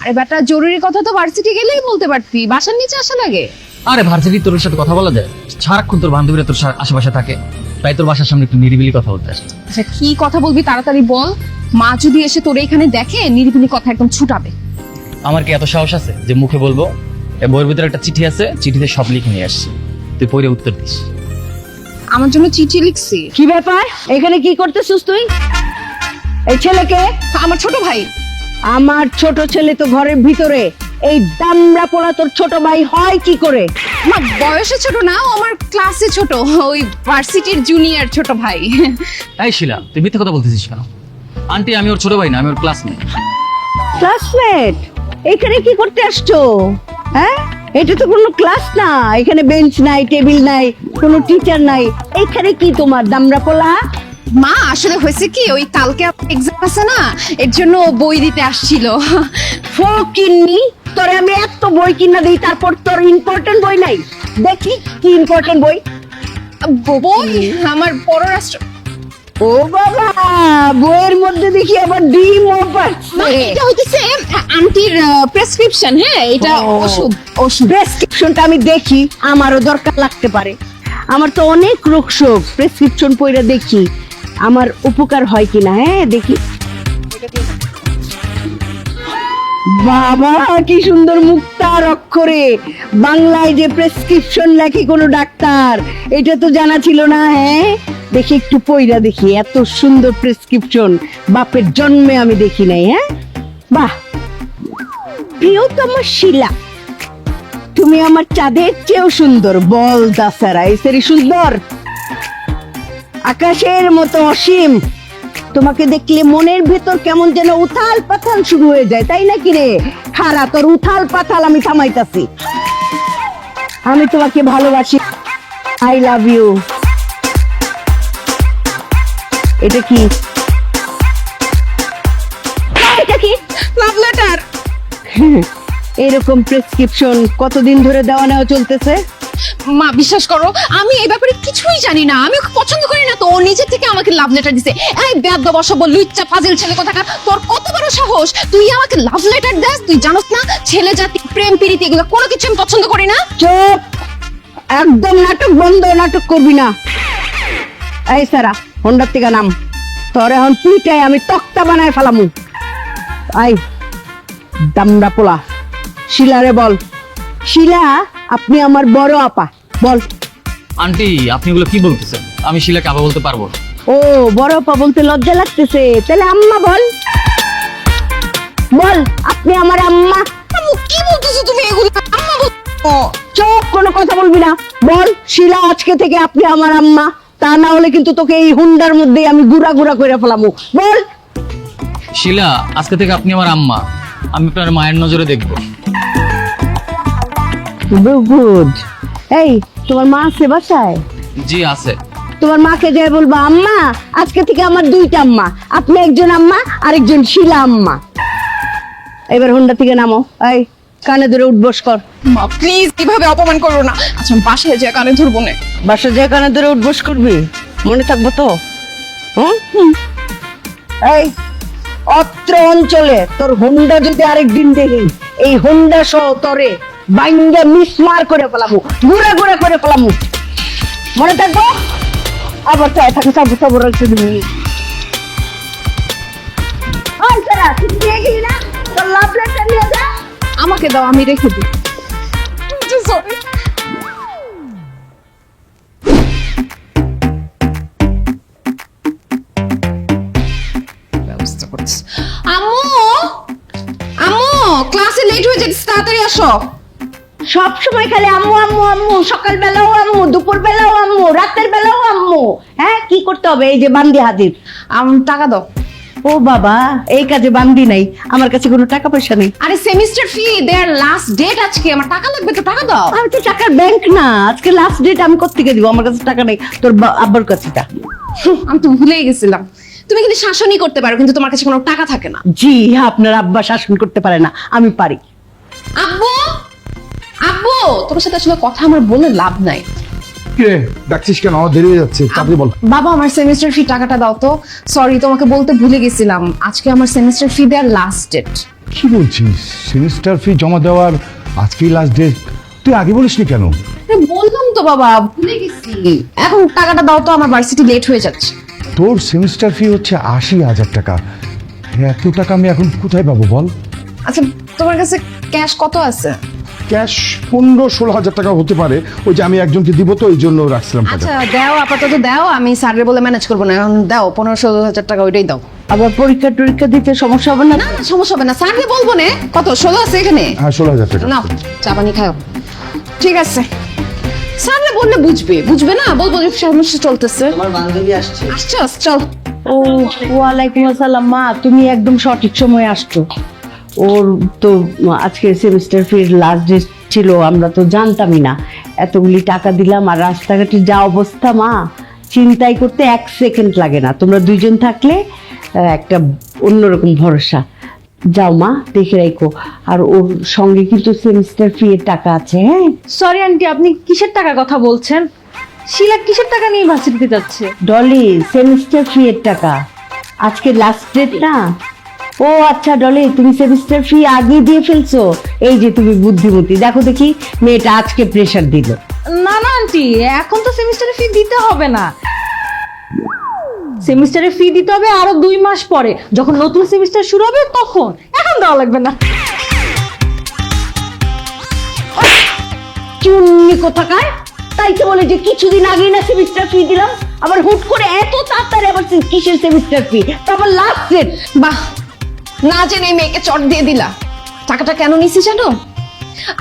Speaker 1: আরে বেটা, জরুরি কথা তো ভার্সিটি গেলেই বলতে পারতি, বাসার নিচে আসা লাগে?
Speaker 8: আরে ভার্সিটি তোর সাথে কথা বলা যায়? সারাক্ষণ তোর বান্ধবীরা তোর আশেপাশে থাকে, তাই তোর বাসার সামনে একটু নিরিবিলি কথা বলতে আসে।
Speaker 1: আচ্ছা, কি কথা বলবি তাড়াতাড়ি বল, মা যদি এসে তোর এখানে দেখে নিরিবিলি কথা একদম ছুটাবে।
Speaker 8: আমার কি এত সাহস আছে যে মুখে বলবো? এই বইয়ের ভিতরে একটা চিঠি আছে, চিঠিতে সব লিখে নিয়ে আসছি, তুই পড়ে উত্তর দিস।
Speaker 1: আমার জন্য চিঠি লিখছি?
Speaker 3: কি ব্যাপার, এখানে কি করতেছিস তুই? এই ছেলেকে?
Speaker 1: আমার ছোট ভাই।
Speaker 3: আমার ছোট ছেলে তো ঘরের ভিতরে, এই দামড়া পোলা তোর ছোট ভাই হয় কি করে?
Speaker 1: মা, বয়সে ছোট না, ও আমার ক্লাসে ছোট, ওই ভার্সিটির জুনিয়র ছোট ভাই।
Speaker 8: এই শিলা, তুই মিথ্যে কথা বলতেছিস কেন? আন্টি, আমি ওর ছোট ভাই না, আমি ওর ক্লাসমেট।
Speaker 3: ক্লাসমেট? এখানে কি করতে আসছো? হ্যাঁ, এটা তো কোনো ক্লাস না, এখানে বেঞ্চ নাই, টেবিল নাই, কোনো টিচার নাই, এখানে কি তোমার দামড়া পোলা?
Speaker 1: মা, আসলে হয়েছে কি, ওই কালকে এক্সাম আছে না, এর জন্য ও বই দিতে আসছিল।
Speaker 3: ফকিন্নি, তোরে আমি এত বই কিনা দিই, তারপর তোর ইম্পর্টেন্ট বই নাই? দেখি কি ইম্পর্টেন্ট বই।
Speaker 1: বই আমার পররাষ্ট্র।
Speaker 3: ও বাবা, বইয়ের মধ্যে দেখি আবার ডিমও পাচ্ছে।
Speaker 1: এটা হইতেছে আন্টির প্রেসক্রিপশন। হ্যাঁ, এটা ওষুধ।
Speaker 3: প্রেসক্রিপশনটা আমি দেখি, আমারও দরকার লাগতে পারে। আমার তো অনেক রোগ শোক, প্রেসক্রিপশন পড়ে দেখি আমার উপকার হয় কিনা। হ্যাঁ, দেখি। বাবা, কি সুন্দর মুক্তার অক্ষরে বাংলায় যে প্রেসক্রিপশন লেখে কোনো ডাক্তার, এটা তো জানা ছিল না। হ্যাঁ, দেখি একটু পইরা দেখি, এত সুন্দর প্রেসক্রিপশন বাপের জন্মে আমি দেখি নাই। হ্যাঁ, বাহ, প্রিয়তমা শিলা, তুমি আমার চাঁদের চেয়েও সুন্দর। বল দাসারা, এই সেরি সুন্দর, আকাশের মতো অসীম। তোমাকে দেখলে মনের ভেতর কেমন যেন উথাল পাথাল শুরু হয়ে যায়, তাই নাকি রে? খারা তোর উথাল পাথাল আমি থামাইতাছি। আমি তোমাকে ভালোবাসি, আই লাভ ইউ। এটা কি? এটা কি?
Speaker 1: Love letter.
Speaker 3: এরকম প্রেসক্রিপশন কতদিন ধরে দেওয়া নেওয়া চলতেছে?
Speaker 1: মা, বিশ্বাস করো, আমি এই ব্যাপারে কিছুই জানি না, আমি ওকে পছন্দ করি না, তো ও নিজে থেকে আমাকে লাভ লেটার দিছে। এই বেয়াদব অসভ্য লুচ্চা ফাজিল ছেলে কোথাকার, তোর কত বড় সাহস, তুই আমাকে লাভ লেটার দেস? তুই জানোস না ছেলে জাতি, প্রেম প্রীতি এগুলো কোনো কিছু আমি পছন্দ করি না।
Speaker 3: চুপ, একদম নাটক বন্ধ, নাটক করবি না। এই সারা হোন্ডার থেকে নাম, তোর এখন পিটাই আমি তক্তা বানায় ফেলামু। আই দামড়া পোলা, শিলারে বল, শিলা আপনি আমার বড় আপা, বল।
Speaker 8: আন্টি আপনি এগুলো কি বলতেছেন? আমি শিলাকে আবার বলতে পারবো না।
Speaker 3: ও বড় আপা বলতে লজ্জা লাগতেছে, তাহলে আম্মা বল, বল আপনি আমার আম্মা।
Speaker 1: কি বলতেছো তুমি এগুলো? আম্মা
Speaker 3: চুপ, কোনো কথা বলবি না। বল শিলা আজকে থেকে আপনি আমার আম্মা, তা না হলে কিন্তু তোকে এই হুন্ডার মধ্যে আমি গুড়া গুড়া করে ফেলামু। বল।
Speaker 8: শিলা আজকে থেকে আপনি আমার আম্মা, আমি আপনার মায়ের নজরে দেখবো।
Speaker 3: গুড। এই তোমার মা আছে বাসায়?
Speaker 8: জি আছে।
Speaker 3: তোমার মাকে যাই বলবা, আম্মা আজকে থেকে আমার দুইটা আম্মা, আপনি একজন আম্মা আরেকজন শিলা আম্মা। এবার হুন্ডা থেকে নামো, এই কানে ধরে উঠবস কর।
Speaker 1: মা প্লিজ কিভাবে অপমান করো না। আচ্ছা আমি বাসায় যে কানে ধরবো না।
Speaker 3: বাসা যে কানে ধরে উঠবস করবি, মনে থাকবো তো? হুম? এই অত্র অঞ্চলে তোর হুন্ডা যদি আরেকদিন দেখি, এই হুন্ডা সহ তোরে বাইঙ্গা মিসমার করে ফেলামু, গুড়া গুড়া করে ফেলামু, মনে থাকবো? আবার চাই থাকে সাবু সাবু রাখতে দিবি। ওই সারা তুই নিয়ে গেলি না তোর লাভ লেটার নিয়ে যা।
Speaker 1: আমাকে দাও, আমি রেখে দিই। সরি। ব্যবস্থা করছি। আম্মু, আম্মু ক্লাসে লেট হয়ে যাচ্ছে, তাড়াতাড়ি আসো।
Speaker 3: সব সময় খালি আম্মু আম্মু আম্মু, সকাল বেলাও আম্মু, দুপুর বেলাও আম্মু, রাতের বেলাও আম্মু। হ্যাঁ কি করতে হবে? এই যে বান্দি হাজির।
Speaker 1: টাকা দাও।
Speaker 3: ও বাবা, এই কাজে বান্দি নাই, আমার কাছে কোনো টাকা পয়সা নেই।
Speaker 1: আরে সেমিস্টার ফি দেয়ার লাস্ট ডেট আজকে, আমার টাকা লাগবে তো, টাকা দাও।
Speaker 3: আমি তো টাকার ব্যাংক না, আজকে লাস্ট ডেট, আমি কোত্থেকে দিব? আমার কাছে টাকা নেই, তোর আব্বার কাছে টা।
Speaker 1: আমি তো ভুলেই গেছিলাম। তুমি কিন্তু শাসনই করতে পারো, কিন্তু তোমার কাছে কোনো টাকা থাকে না।
Speaker 3: জি, আপনার আব্বা শাসন করতে পারে না, আমি পারি।
Speaker 1: আব্বু, আব্বু তোমার সাথে আসলে কথা আমার বলে লাভ নাই।
Speaker 5: কিরে ডাকছিস কেন? আমার দেরি হয়ে যাচ্ছে, তাড়াতাড়ি বল।
Speaker 1: বাবা আমার সেমিস্টার ফি টাকাটা দাও তো। সরি তোমাকে বলতে ভুলে গেছিলাম, আজকে আমার সেমিস্টার ফি দেয়ার লাস্ট ডেট।
Speaker 5: কি বলছিস? সেমিস্টার ফি জমা দেওয়ার আজকেই লাস্ট ডেট? তুই আগে বলিসনি কেন?
Speaker 1: বললাম তো বাবা, ভুলে গেছি। এখন টাকাটা দাও তো, আমার ভার্সিটি লেট হয়ে যাচ্ছে।
Speaker 5: তোর সেমিস্টার ফি হচ্ছে 80,000 টাকা। এত টাকা আমি এখন কোথায় পাবো বল?
Speaker 1: আচ্ছা তোমার কাছে ক্যাশ কত আছে?
Speaker 5: ক্যাশ 15-16 হাজার টাকা হতে পারে, ওই যে আমি একজনকে দিব তো এই জন্য রাখছিলাম টাকা।
Speaker 1: আচ্ছা দাও, আপাতত দাও, আমি স্যারের বলে ম্যানেজ করবো না। এখন দাও 15-16 হাজার টাকা, ওইটাই দাও।
Speaker 3: আবার পরীক্ষা টরীক্ষা দিতে সমস্যা হবে না?
Speaker 1: না না সমস্যা হবে না, স্যারকে বলবো না। কত 16 আছে এখানে?
Speaker 5: হ্যাঁ 16,000 টাকা।
Speaker 1: না চা পানি খাও। ঠিক আছে, স্যারকে বললে বুঝবে, বুঝবে না? বলবো যে সমস্যা চলতেছে।
Speaker 4: তোমার বান্ধবী আসছে।
Speaker 1: আসছস, চল।
Speaker 3: ও ওয়ালাইকুম আসসালাম। মা তুমি একদম সঠিক সময় আসছো। ওর তো আজকে সেমিস্টার ফির লাস্ট ডেট ছিল, আমরা তো জানতামই না। এতগুলি টাকা দিলাম, আর রাস্তাঘাটে যা অবস্থা মা, চিন্তাই করতে 1 সেকেন্ড লাগে না। তোমরা দুইজন থাকলে একটা অন্যরকম ভরসা। যাও মা, দেখে রাখো। আর ওর সঙ্গে কিন্তু সেমিস্টার ফি এর টাকা আছে। হ্যাঁ
Speaker 6: সরি আন্টি, আপনি কিসের টাকার কথা বলছেন? শিলা কিসের টাকা নিয়ে ভার্সিটিতে যাচ্ছে?
Speaker 3: ডলি, সেমিস্টার ফি এর টাকা আজকে লাস্ট ডেট না। ও আচ্ছা ডলি, তুমি সেমিস্টার ফি আগে দিয়ে ফেলছো। এই যে তুমি বুদ্ধিমতী, দেখো দেখি মেয়েটা আজকে প্রেসার দিল।
Speaker 6: না না আন্টি, এখন তো সেমিস্টারের ফি দিতে হবে না। সেমিস্টারের ফি দিতে হবে আরো 2 মাস পরে, যখন নতুন সেমিস্টার শুরু হবে তখন। এখন দেওয়া লাগবে না।
Speaker 3: চুন্নি কোথাকার, তাই তো বলে যে কিছুদিন আগেই না সেমিস্টার ফি দিলাম, আবার হুট করে এত তাড়াতাড়ি আবার কিসের সেমিস্টার ফি, তারপর লাস্ট ডেট।
Speaker 1: বাহ, না জেনে এই মেয়েকে চট দিয়ে দিলা। টাকাটা কেন নিছি জানো?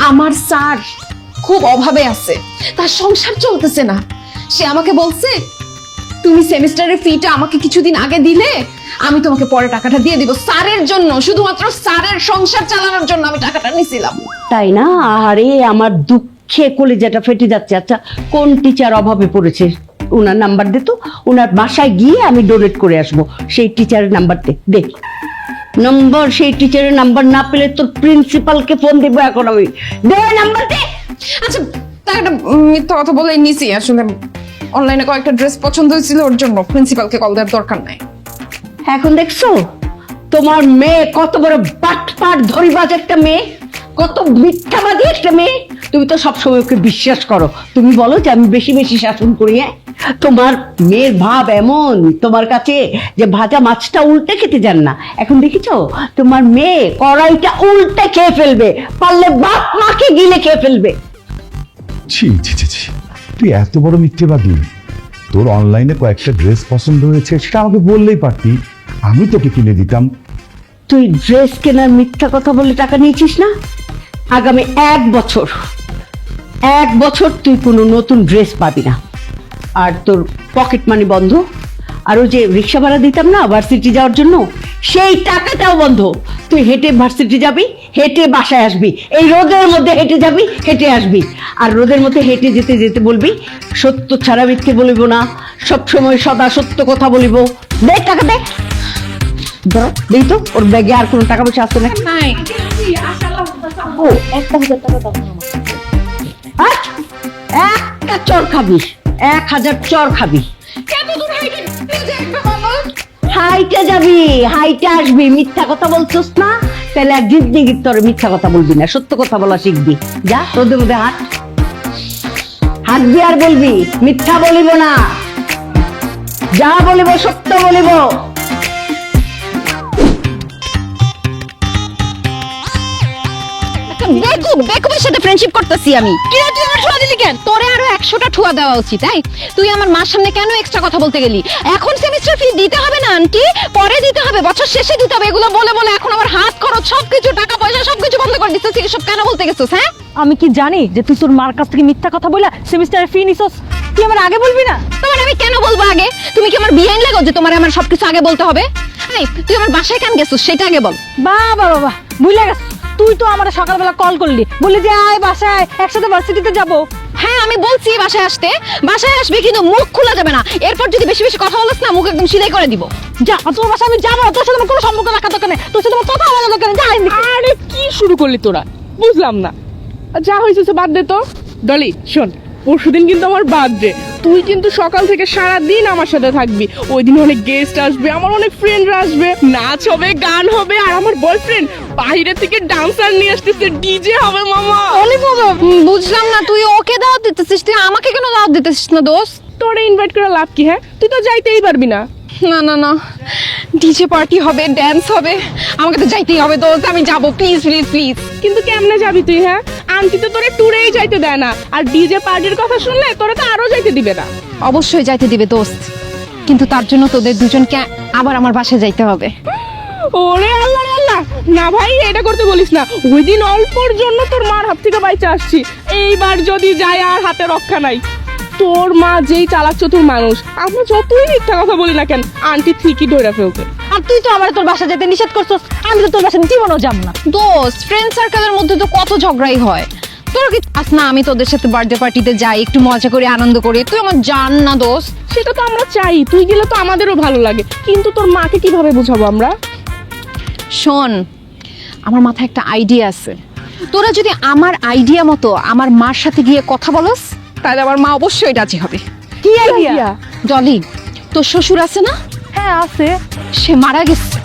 Speaker 1: আমার স্যার খুব অভাবে আছে, তার সংসার চলতেছে না। সে আমাকে বলছে তুমি সেমিস্টারের ফিটা আমাকে কিছুদিন আগে দিলে আমি তোমাকে পরে টাকাটা দিয়ে দিব। স্যারের জন্য, শুধুমাত্র স্যারের সংসার চালানোর জন্য আমি টাকাটা নিছিলাম।
Speaker 3: তাই না? আরে আমার দুঃখে কলিজাটা ফেটে যাচ্ছে। আচ্ছা কোন টিচার অভাবে পড়েছে, ওনার নাম্বার দে তো, ওনার বাসায় গিয়ে আমি ডোনেট করে আসবো। সেই টিচারের নাম্বার দে নম্বর। সেই টিচারের নাম্বার না পেলে তোর প্রিন্সিপালকে ফোন দেবো এখন আমি। দে নাম্বার দে।
Speaker 1: আচ্ছা টাকাটা মিথ্যা কথা বলে নিছি, আসলে অনলাইনে কয়েকটা ড্রেস পছন্দ হয়েছিল, ওর জন্য প্রিন্সিপালকে কল দেওয়ার দরকার নাই।
Speaker 3: এখন দেখছো তোমার মেয়ে কত বড় বাটপাট ধরিবাজ একটা মেয়ে, কত মিথ্যাবাদী একটা মেয়ে। তুমি তো সবসময় ওকে বিশ্বাস করো। তুমি বলো যে আমি বেশি বেশি শাসন করি। হ্যাঁ, তোমার মেয়ের ভাব এমন তোমার কাছে যে ভাজা মাছটা উল্টে খেতে যান না। এখন দেখেছো তোমার মেয়ে কড়াইটা উল্টে খেয়ে ফেলবে, পারলে বাপ মাকে গিলে খেয়ে ফেলবে।
Speaker 5: ছি ছি ছি ছি, তুই এত বড় মিথ্যেবাদী। তোর অনলাইনে কয়েকটা ড্রেস পছন্দ হয়েছে, সেটা আমাকে বললেই পারতি, আমি তোকে কিনে দিতাম।
Speaker 3: তুই ড্রেস কেনার মিথ্যা কথা বলে টাকা নিয়েছিস না? আগামী 1 বছর তুই কোনো নতুন ড্রেস পাবি না। আর তোর পকেট মানি বন্ধ। আর ওই যে রিক্সা ভাড়া দিতাম না ভার্সিটি যাওয়ার জন্য, সেই টাকাটাও বন্ধ। তুই হেঁটে ভার্সিটি যাবি, হেঁটে বাসায় আসবি। এই রোদের মধ্যে হেঁটে যাবি, হেঁটে আসবি। আর রোদের মধ্যে হেঁটে যেতে যেতে বলবি, সত্য ছাড়া মিথ্যে বলিব না, সবসময় সদা সত্য কথা বলিব। দে টাকা দে। ধরো দেই তো, ওর ব্যাগে আর কোনো টাকা পয়সা আসতো না। ও 1,000 টাকা দাও। একটা চর খাবি, 1000 চর খাবি। হাইটে যাবি, হাইটে আসবি। মিথ্যা কথা বলছস না, তাহলে এক জিন্দেগির তোর মিথ্যা কথা বলবি না, সত্য কথা বলা শিখবি। যা রোদের মধ্যে হাঁটবি আর বলবি মিথ্যা বলিব না, যা বলিব সত্য বলিব।
Speaker 1: বেকুবের সাথে ফ্রেন্ডশিপ করতেছি আমি। কি রে, তুই আমার ঠুয়া দিলি কেন? তোরে আরো 100টা ঠুয়া দেওয়া উচিত। তাই তুই আমার মার সামনে কেন এক্সট্রা কথা বলতে গেলি? এখন সেমিস্টার ফি দিতে হবে না আন্টি, পরে দিতে হবে, বছর শেষে দিতে হবে। এগুলো বলে বলে এখন আমার হাত খরচ সবকিছু, টাকা পয়সা সবকিছু বন্ধ করে দিতেছিস। এসব কেন বলতে গেছিস? হ্যাঁ,
Speaker 6: আমি কি জানি যে তুই তোর মার কাছ থেকে মিথ্যা কথা বলে সেমিস্টারে ফি নিছস? তুই আমার আগে বলবি না?
Speaker 1: তোমার আমি কেন বলবো আগে? তুমি কি আমার বিয়ে লাগো যে তোমার আমার সবকিছু আগে বলতে হবে? এই তুই আমার বাসায় কেন গেছিস সেটা আগে বল।
Speaker 6: বাবা বাবা, ভুলে গেছ। তুই তো আমার সকালবেলা কল করলি, বললি যে আয় বাসায় একসাথে ভার্সিটিতে যাবো।
Speaker 1: হ্যাঁ, আমি বলছি বাসায় আসতে, বাসায় আসবি, কিন্তু মুখ খোলা যাবে না। এরপর যদি বেশি বেশি কথা বলিস না, মুখ একদম সিলাই করে দিব।
Speaker 6: যা, তোর বাসায় আমি যাবো। তোর সাথে আমার কোনো সম্পর্ক রাখা দরকার নেই, তোর সাথে আমার কথা বলা দরকার নেই। যা এমনি।
Speaker 7: আরে কি শুরু করলি তোরা, বুঝলাম না। যা হয়েছে বাদ দে তো। ডলি শোন, পরশুদিন কিন্তু আমার বার্থডে। তুই কিন্তু সকাল থেকে সারা দিন আমার সাথে থাকবি। ওই দিন অনেক গেস্ট আসবে, আমার অনেক ফ্রেন্ডরা আসবে, নাচ হবে, গান হবে। আর আমার বয়ফ্রেন্ড বাইরে থেকে ডান্সার নিয়ে আসতেছে, ডিজে হবে মামা।
Speaker 1: বুঝলাম না, তুই ওকে দাওয়াত দিতেছিস, তুই আমাকে কেন দাওয়াত দিতেছিস না দোস্ত?
Speaker 7: তোরে ইনভাইট করে লাভ কি? হ্যাঁ, তুই তো যাইতেই পারবি না।
Speaker 1: না না না, ডিজে পার্টি হবে, ড্যান্স হবে, আমাকে তো যাইতেই হবে দোস্ত। আমি যাবো, প্লিজ প্লিজ প্লিজ।
Speaker 7: কিন্তু কেমনে যাবি তুই? হ্যাঁ, আন্টি তো তোরে ট্যুরেই যাইতে দেয় না, আর ডিজে পার্টির কথা শুনলে তোরে তো আরো যাইতে দিবে না।
Speaker 1: অবশ্যই যাইতে দিবে দোস্ত, কিন্তু তার জন্য তোদের দুজনকে আবার আমার বাসায় যাইতে হবে।
Speaker 7: ওরে আল্লাহ রে আল্লাহ, না ভাই এটা করতে বলিস না। ওই দিন অল্পর জন্য তোর মার হাত থেকে বাইচে আসছি, এইবার যদি যায় আর হাতে রক্ষা নাই। তোর মা যেই চালাক চতুর মানুষ, আমরা যতই মিথ্যা কথা বলি না কেন, আন্টি ঠিকই ধরে ফেলতে।
Speaker 6: আর তুই তো আমার তোর বাসা যেতে নিষেধ করছস, আমি তো তোর বাসা জীবনও যাব না।
Speaker 1: দোস্ত, ফ্রেন্ড সার্কেলের মধ্যে তো কত ঝগড়াই হয়। তোর কি আস না আমি তোদের সাথে বার্থডে পার্টিতে যাই, একটু মজা করে আনন্দ করি? তুই আমার জান না দোস্ত।
Speaker 7: সেটা তো আমরা চাই, তুই গেলে তো আমাদেরও ভালো লাগে, কিন্তু তোর মাকে কিভাবে বোঝাবো আমরা?
Speaker 1: শোন, আমার মাথায় একটা আইডিয়া আছে। তোরা যদি আমার আইডিয়া মতো আমার মার সাথে গিয়ে কথা বলস, তাহলে আমার মা অবশ্যই রাজি হবে।
Speaker 6: কি আইডিয়া?
Speaker 1: ডলি, তোর শ্বশুর আছে না?
Speaker 6: হ্যাঁ আছে।
Speaker 1: সে মারা গেছে।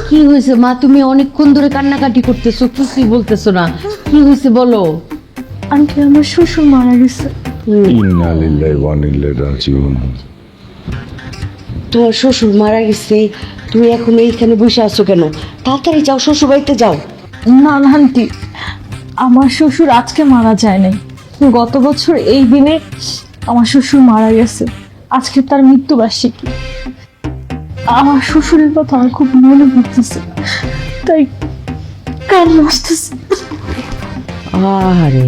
Speaker 3: কি হয়েছে মা? তুমি অনেকক্ষণ ধরে কান্নাকাটি করতেছো, কিছুই বলতেছো না। কি হয়েছে বলো।
Speaker 6: আন্টি, আমার শ্বশুর মারা গেছে।
Speaker 5: ইন্না লিল্লাহি ওয়া ইন্না ইলাইহি রাজিউন।
Speaker 3: তোমার শ্বশুর মারা গেছে, তুমি এখন এইখানে বসে আছো কেন? তাড়াতাড়ি যাও, শ্বশুর বাড়িতে যাও।
Speaker 6: না না আন্টি, আমার শ্বশুর আজকে মারা যায় নাই। গত বছর এই দিনে আমার শ্বশুর মারা গেছে। আজকে তার মৃত্যুবার্ষিকী। আমার শ্বশুরের কথা আমার খুব মনে পড়তেছে, তাই কান্না আসতেছে।
Speaker 3: আরে,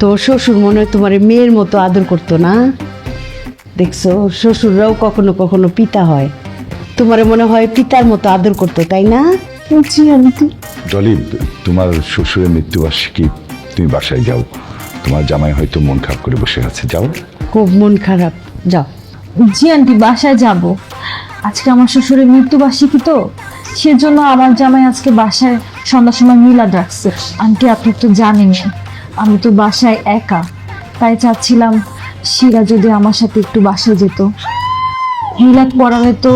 Speaker 3: তোর শ্বশুর মনে হয় তোমার মেয়ের মতো আদর করতো না? দেখছো, শ্বশুররাও কখনো কখনো পিতা হয়। তোমার মনে হয় পিতার মতো আদর করতো, তাই না?
Speaker 6: জি আন্টি।
Speaker 5: ডলি, তোমার শ্বশুরের মৃত্যুবার্ষিকী, তুমি বাসায় যাও। তোমার জামাই হয়তো মন খারাপ করে বসে আছে, যাও।
Speaker 3: খুব মন খারাপ, যাও।
Speaker 6: জি আন্টি, বাসায় যাব। আজকে আমার শ্বশুরের মৃত্যুবার্ষিকী তো, সেজন্য আমার জামাই আজকে বাসায় সন্ধ্যার সময় মিলাদ রাখছে। আন্টি, আপনি তো জানেন আমি তো বাসায় একা, তাই চাচ্ছিলাম শিলা যদি আমার সাথে একটু বাসায় যেত। মিলাদ পড়ালে তো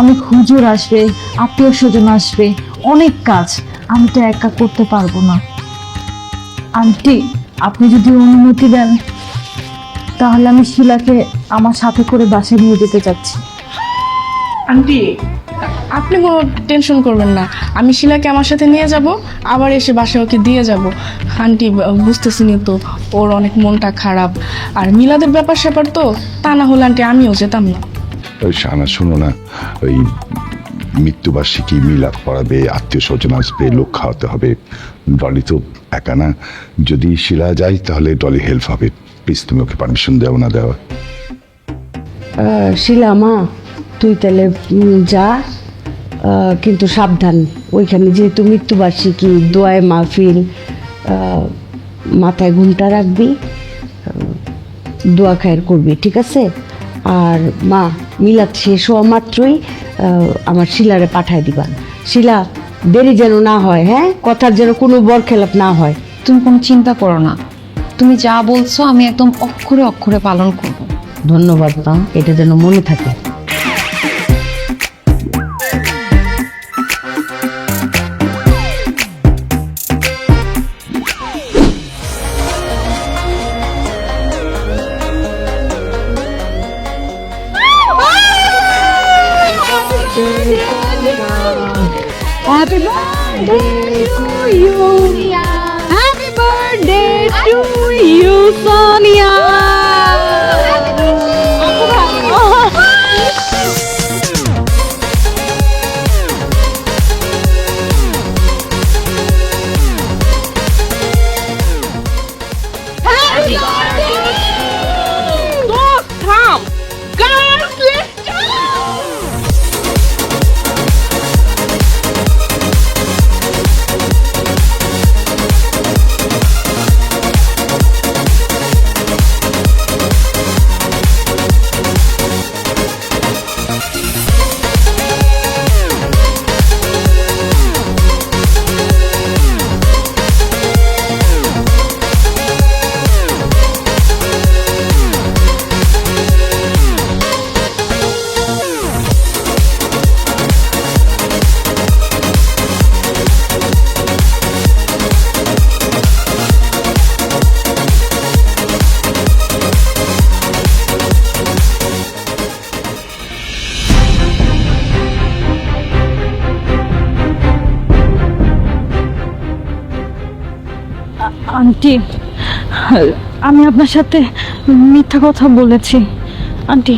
Speaker 6: অনেক হুজুর আসবে, আত্মীয় স্বজন আসবে, অনেক কাজ আমি তো একা করতে পারবো না। আন্টি, আপনি যদি অনুমতি দেন তাহলে আমি শিলাকে আমার সাথে করে বাসায় নিয়ে যেতে চাচ্ছি।
Speaker 7: আন্টি, আপনি কোনো টেনশন করবেন না, আমি শিলাকে আমার সাথে নিয়ে যাব, আবার এসে বাসায় ওকে দিয়ে যাব। আন্টি বুঝতেছিনি তো, ওর অনেক মনটা খারাপ, আর মিলাদের ব্যাপার স্যাপার তো, তা না হলে আন্টি আমিও যেতাম না।
Speaker 5: ওই শানা, শোনো না, ওই মৃত্যুবার্ষিকী মিলাদ পড়াবে, আত্মীয় স্বজন আসবে, লোক খাওয়াতে হবে। ডলি তো একা না, যদি শিলা যায় তাহলে ডলি হেল্প হবে। প্লিজ তুমি ওকে পারমিশন দেও না দেওয়া।
Speaker 3: শিলা মা, তুই তাহলে যা, কিন্তু সাবধান। ওইখানে যেহেতু মৃত্যুবার্ষিকী, দোয়ায় মাহফিল, মাথায় ঘুমটা রাখবি, দোয়া খায়ের করবি, ঠিক আছে? আর মা, মিলাদ শেষ হওয়া মাত্রই আমার শিলারে পাঠায় দিবা। শিলা, দেরি যেন না হয়, হ্যাঁ? কথার যেন কোনো বরখেলাপ না হয়।
Speaker 1: তুমি কোনো চিন্তা করো না, তুমি যা বলছো আমি একদম অক্ষরে অক্ষরে পালন করব।
Speaker 3: ধন্যবাদ মা, এটা যেন মনে থাকে। Happy birthday to you. Happy birthday to you, Sonia.
Speaker 7: থাম, গার্লস লেটস গো।
Speaker 6: আন্টি, আমি আপনার সাথে মিথ্যা কথা বলেছি। আন্টি,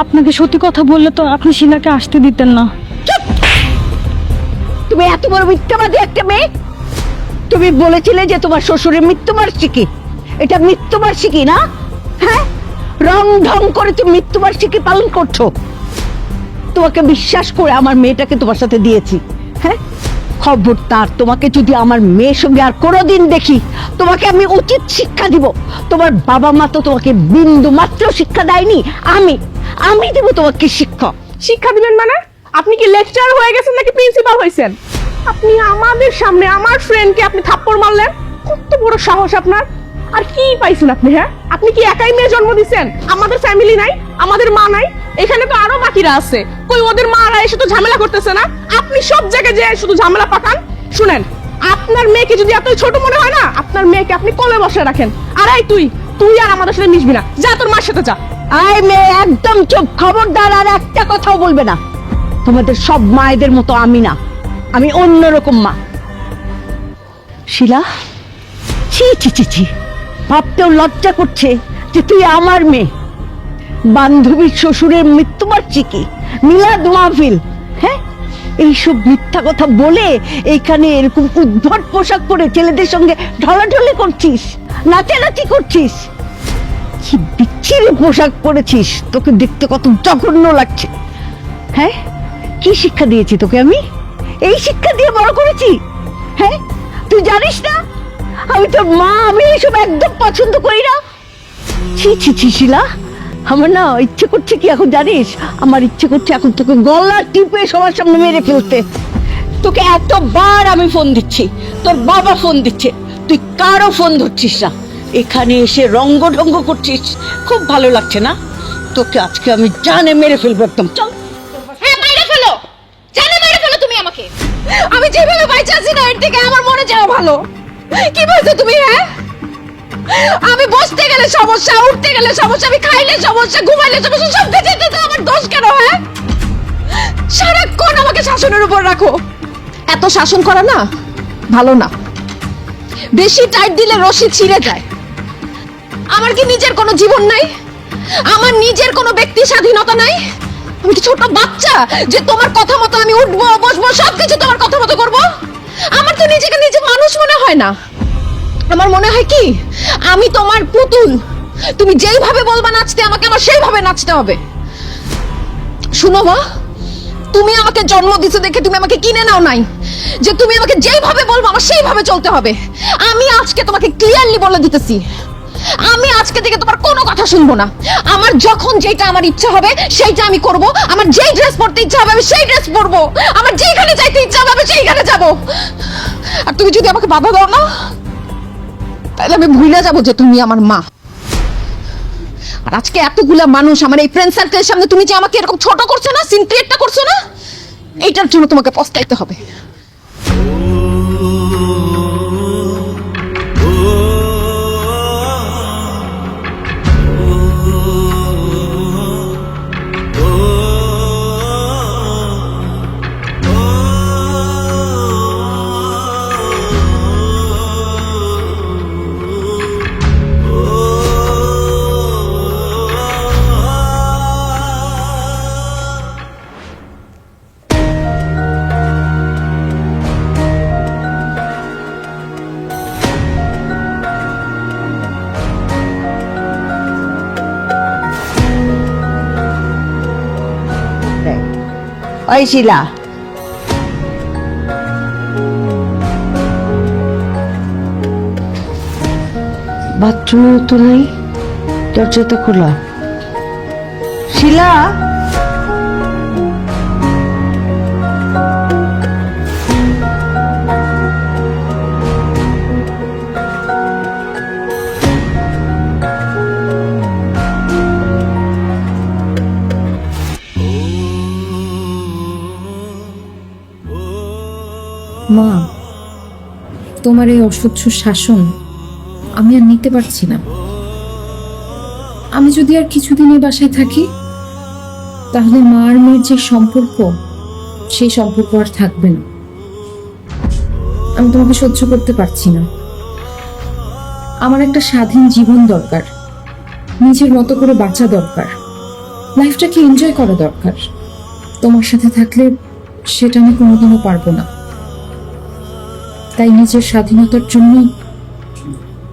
Speaker 6: আপনাকে সত্যি কথা বললে তো আপনি শিলাকে আসতে দিতেন না।
Speaker 3: তুমি এত বড় মিথ্যাবাদী একটা মেয়ে! তুমি বলেছিলে যে তোমার শ্বশুরের মৃত্যুবার্ষিকী, এটা মৃত্যুবার্ষিকী না? হ্যাঁ, রং ঢং করে তুমি মৃত্যুবার্ষিকী পালন করছো। তোমাকে বিশ্বাস করে আমার মেয়েটাকে তোমার সাথে দিয়েছি। হ্যাঁ, খবরদার, তোমাকে যদি আমার মেয়ের সঙ্গে আর কোনোদিন দেখি, তোমাকে আমি উচিত শিক্ষা দিব। তোমার বাবা মা তো তোমাকে বিন্দু মাত্র শিক্ষা দেয়নি, আমি দেব তোমাকে শিক্ষা।
Speaker 7: শিক্ষা দিবেন মানে? আপনি কি লেকচার হয়ে গেছেন নাকি প্রিন্সিপাল হয়েছেন? আপনি আমাদের সামনে আমার ফ্রেন্ডকে আপনি থাপ্পড় মারলেন, কত বড় সাহস আপনার! আর কি পাইছেন আপনি? হ্যাঁ, আপনি কি একাই মেয়ে জন্ম দিয়েছেন? আমাদের ফ্যামিলি নাই, আমাদের মা নাই, এখানে তো আরো বাকিরা আছে। কই ওদের মারা এসে তো ঝামেলা করতেছে না? আপনি সব জায়গায় যে শুধু ঝামেলা পাকান। শুনেন, আপনার মেয়েকে যদি এত ছোট মনে হয় না, আপনার মেয়েকে আপনি কোলে বসে রাখেন। আর এই তুই আর আমাদের সাথে মিশবি না, যা তোর মার সাথে যা।
Speaker 3: আয় মেয়ে, একদম চুপ, খবরদার, আর একটা কথাও বলবে না। তোমাদের সব মায়েদের মতো আমি না, আমি অন্যরকম মা। শিলা, ছি ছি ছি ছি, ভাবতেও লজ্জা করছে যে তুই আমার মেয়ে। বান্ধবীর শ্বশুরের মৃত্যুবার্ষিকী, মিলাদ মাহফিল, হ্যাঁ, এইসব মিথ্যা কথা বলে এইখানে এরকম উদ্ভট পোশাক পরে ছেলেদের সঙ্গে ঢলাঢলি করছিস, নাচানাচি করছিস। কি বিচ্ছিরি পোশাক পরেছিস, তোকে দেখতে কত জঘন্য লাগছে। হ্যাঁ, কি শিক্ষা দিয়েছি তোকে আমি? এই শিক্ষা দিয়ে বড় করেছি? হ্যাঁ, তুই জানিস না আমি তোর মা, আমি এসব একদম পছন্দ করি না। ছি ছি ছি শিলা, আমার না ইচ্ছে করছে কি এখন জানিস? আমার ইচ্ছে করছে এখন তোকে গলা টিপে সবার সামনে মেরে ফেলতে। তোকে এতবার আমি ফোন দিচ্ছি, তোর বাবা ফোন দিচ্ছে, তুই কারো ফোন ধরছিস না। এখানে এসে রঙ্গ ঢঙ্গ করছিস, খুব ভালো লাগছে না? তোকে আজকে আমি জানে মেরে ফেলবো একদম। চল।
Speaker 1: হ্যাঁ মাইরে ফেলো, জানে মাইরে ফেলো তুমি আমাকে। আমি যেভাবে বাইচা আছি না এর থেকে আমার মনে যাওয়া ভালো। কি বলছো তুমি? হ্যাঁ, আমি বসতে গেলে সমস্যা, উঠতে গেলে সমস্যা, আমি খাইলে সমস্যা, ঘুমাইলে সমস্যা, সব কিছুতে তো আমার দোষ কেন? হ্যাঁ, সারাক্ষণ আমাকে শাসনের উপর রাখো। এত শাসন করা না ভালো না, বেশি টাইট দিলে রশি ছিঁড়ে যায়। আমার কি নিজের কোনো জীবন নাই? আমার নিজের কোনো ব্যক্তি স্বাধীনতা নাই? আমি কি ছোট বাচ্চা যে তোমার কথা মতো আমি উঠবো বসবো সবকিছু তোমার কথা মতো করব? আমার তো নিজেকে নিজে মানুষ মনে হয় না। আমার মনে হয় কি আমি তোমার পুতুল, তুমি যেইভাবে বলবা নাচতে আমাকে আমার সেইভাবে নাচতে হবে। শুনো মা, তুমি আমাকে জন্ম দিছো দেখে তুমি আমাকে কিনে নাও নাই যে তুমি আমাকে যেইভাবে বলবো আমার সেইভাবে চলতে হবে। আমি আজকে তোমাকে ক্লিয়ারলি বলে দিতেছি, আমি আজকে থেকে তোমার কোনো কথা শুনবো না। আমার যখন যেটা আমার ইচ্ছা হবে সেইটা আমি করব। আমার যেই ড্রেস পরতে ইচ্ছা হবে আমি সেই ড্রেস পরবো। আমার যেইখানে যাইতে ইচ্ছা হবে আমি সেইখানে যাব। আর তুমি যদি আমাকে বাধা দাও না তাহলে আমি ভুলে যাব যে তুমি আমার মা। আর আজকে এতগুলা মানুষ আমার এই ফ্রেন্ড সার্কেলের সামনে তুমি যে আমাকে এরকম ছোট করছো না, সিন ক্রিয়েটটা করছো না, এইটার জন্য তোমাকে পস্তাইতে হবে।
Speaker 3: ওই শিলা, বাথরুমে তো নেই, দরজা তো খোলা। শিলা,
Speaker 6: মা, তোমার এই অসহ্য শাসন আমি আর নিতে পারছি না। আমি যদি আর কিছুদিন এই বাসায় থাকি তাহলে মা আর মেয়ের যে সম্পর্ক সেই সম্পর্ক আর থাকবে না। আমি তোমাকে সহ্য করতে পারছি না। আমার একটা স্বাধীন জীবন দরকার, নিজের মতো করে বাঁচা দরকার, লাইফটাকে এনজয় করা দরকার। তোমার সাথে থাকলে সেটা আমি কোনোদিনও পারবো না। তাই নিজের স্বাধীনতার জন্য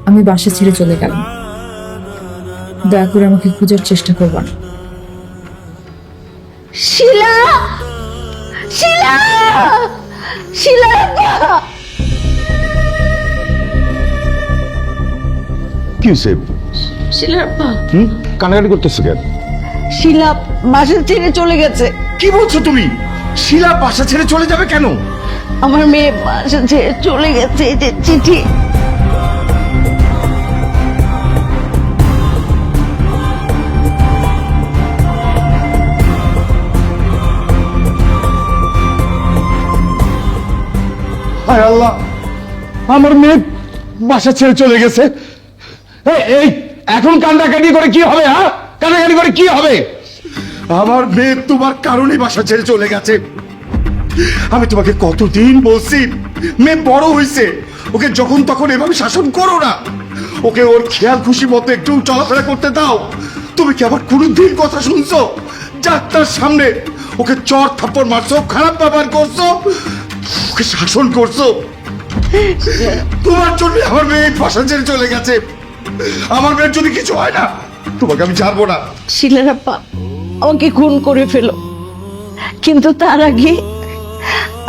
Speaker 6: আমি বাসা ছেড়ে চলে গেলাম। দয়া করে আমাকে খোঁজার চেষ্টা করবা না।
Speaker 3: শিলা, শিলা, শিলা,
Speaker 5: কি হয়েছে?
Speaker 3: শিলার পা,
Speaker 5: কানাকাটি করতেছো কেন?
Speaker 3: শিলা বাসা ছেড়ে চলে গেছে।
Speaker 5: কি বলছো তুমি? শিলা বাসা ছেড়ে চলে যাবে কেন?
Speaker 3: আমার মেয়ে বাসা ছেড়ে চলে গেছে, এই যে চিঠি।
Speaker 5: হায় আল্লাহ, আমার মেয়ে বাসা ছেড়ে চলে গেছে। এই এখন কান্নাকাটি করে কি হবে? হ্যাঁ, কান্নাকাটি করে কি হবে? আমার মেয়ে তোমার কারণে বাসা ছেড়ে চলে গেছে। আমি তোমাকে কতদিন বলছি, মেয়ে বড় হয়েছে, ওকে যখন তখন এভাবে শাসন করো না। ওকে ওর খেয়াল খুশি মতো একটু চলাফেরা করতে দাও। তুমি কি আবার কোনোদিন কথা শুনছো? ডাক্তার সামনে ওকে চর থাপ্পড় মারছো, খারাপ ব্যবহার করছো, ওকে শাসন করছো। তোমার জন্য আমার মেয়ে বাসা ছেড়ে চলে গেছে। আমার মেয়ের যদি কিছু হয় না তোমাকে আমি ছাড়বো না।
Speaker 3: শিলার আপা আমাকে খুন করে ফেলো, কিন্তু তার আগে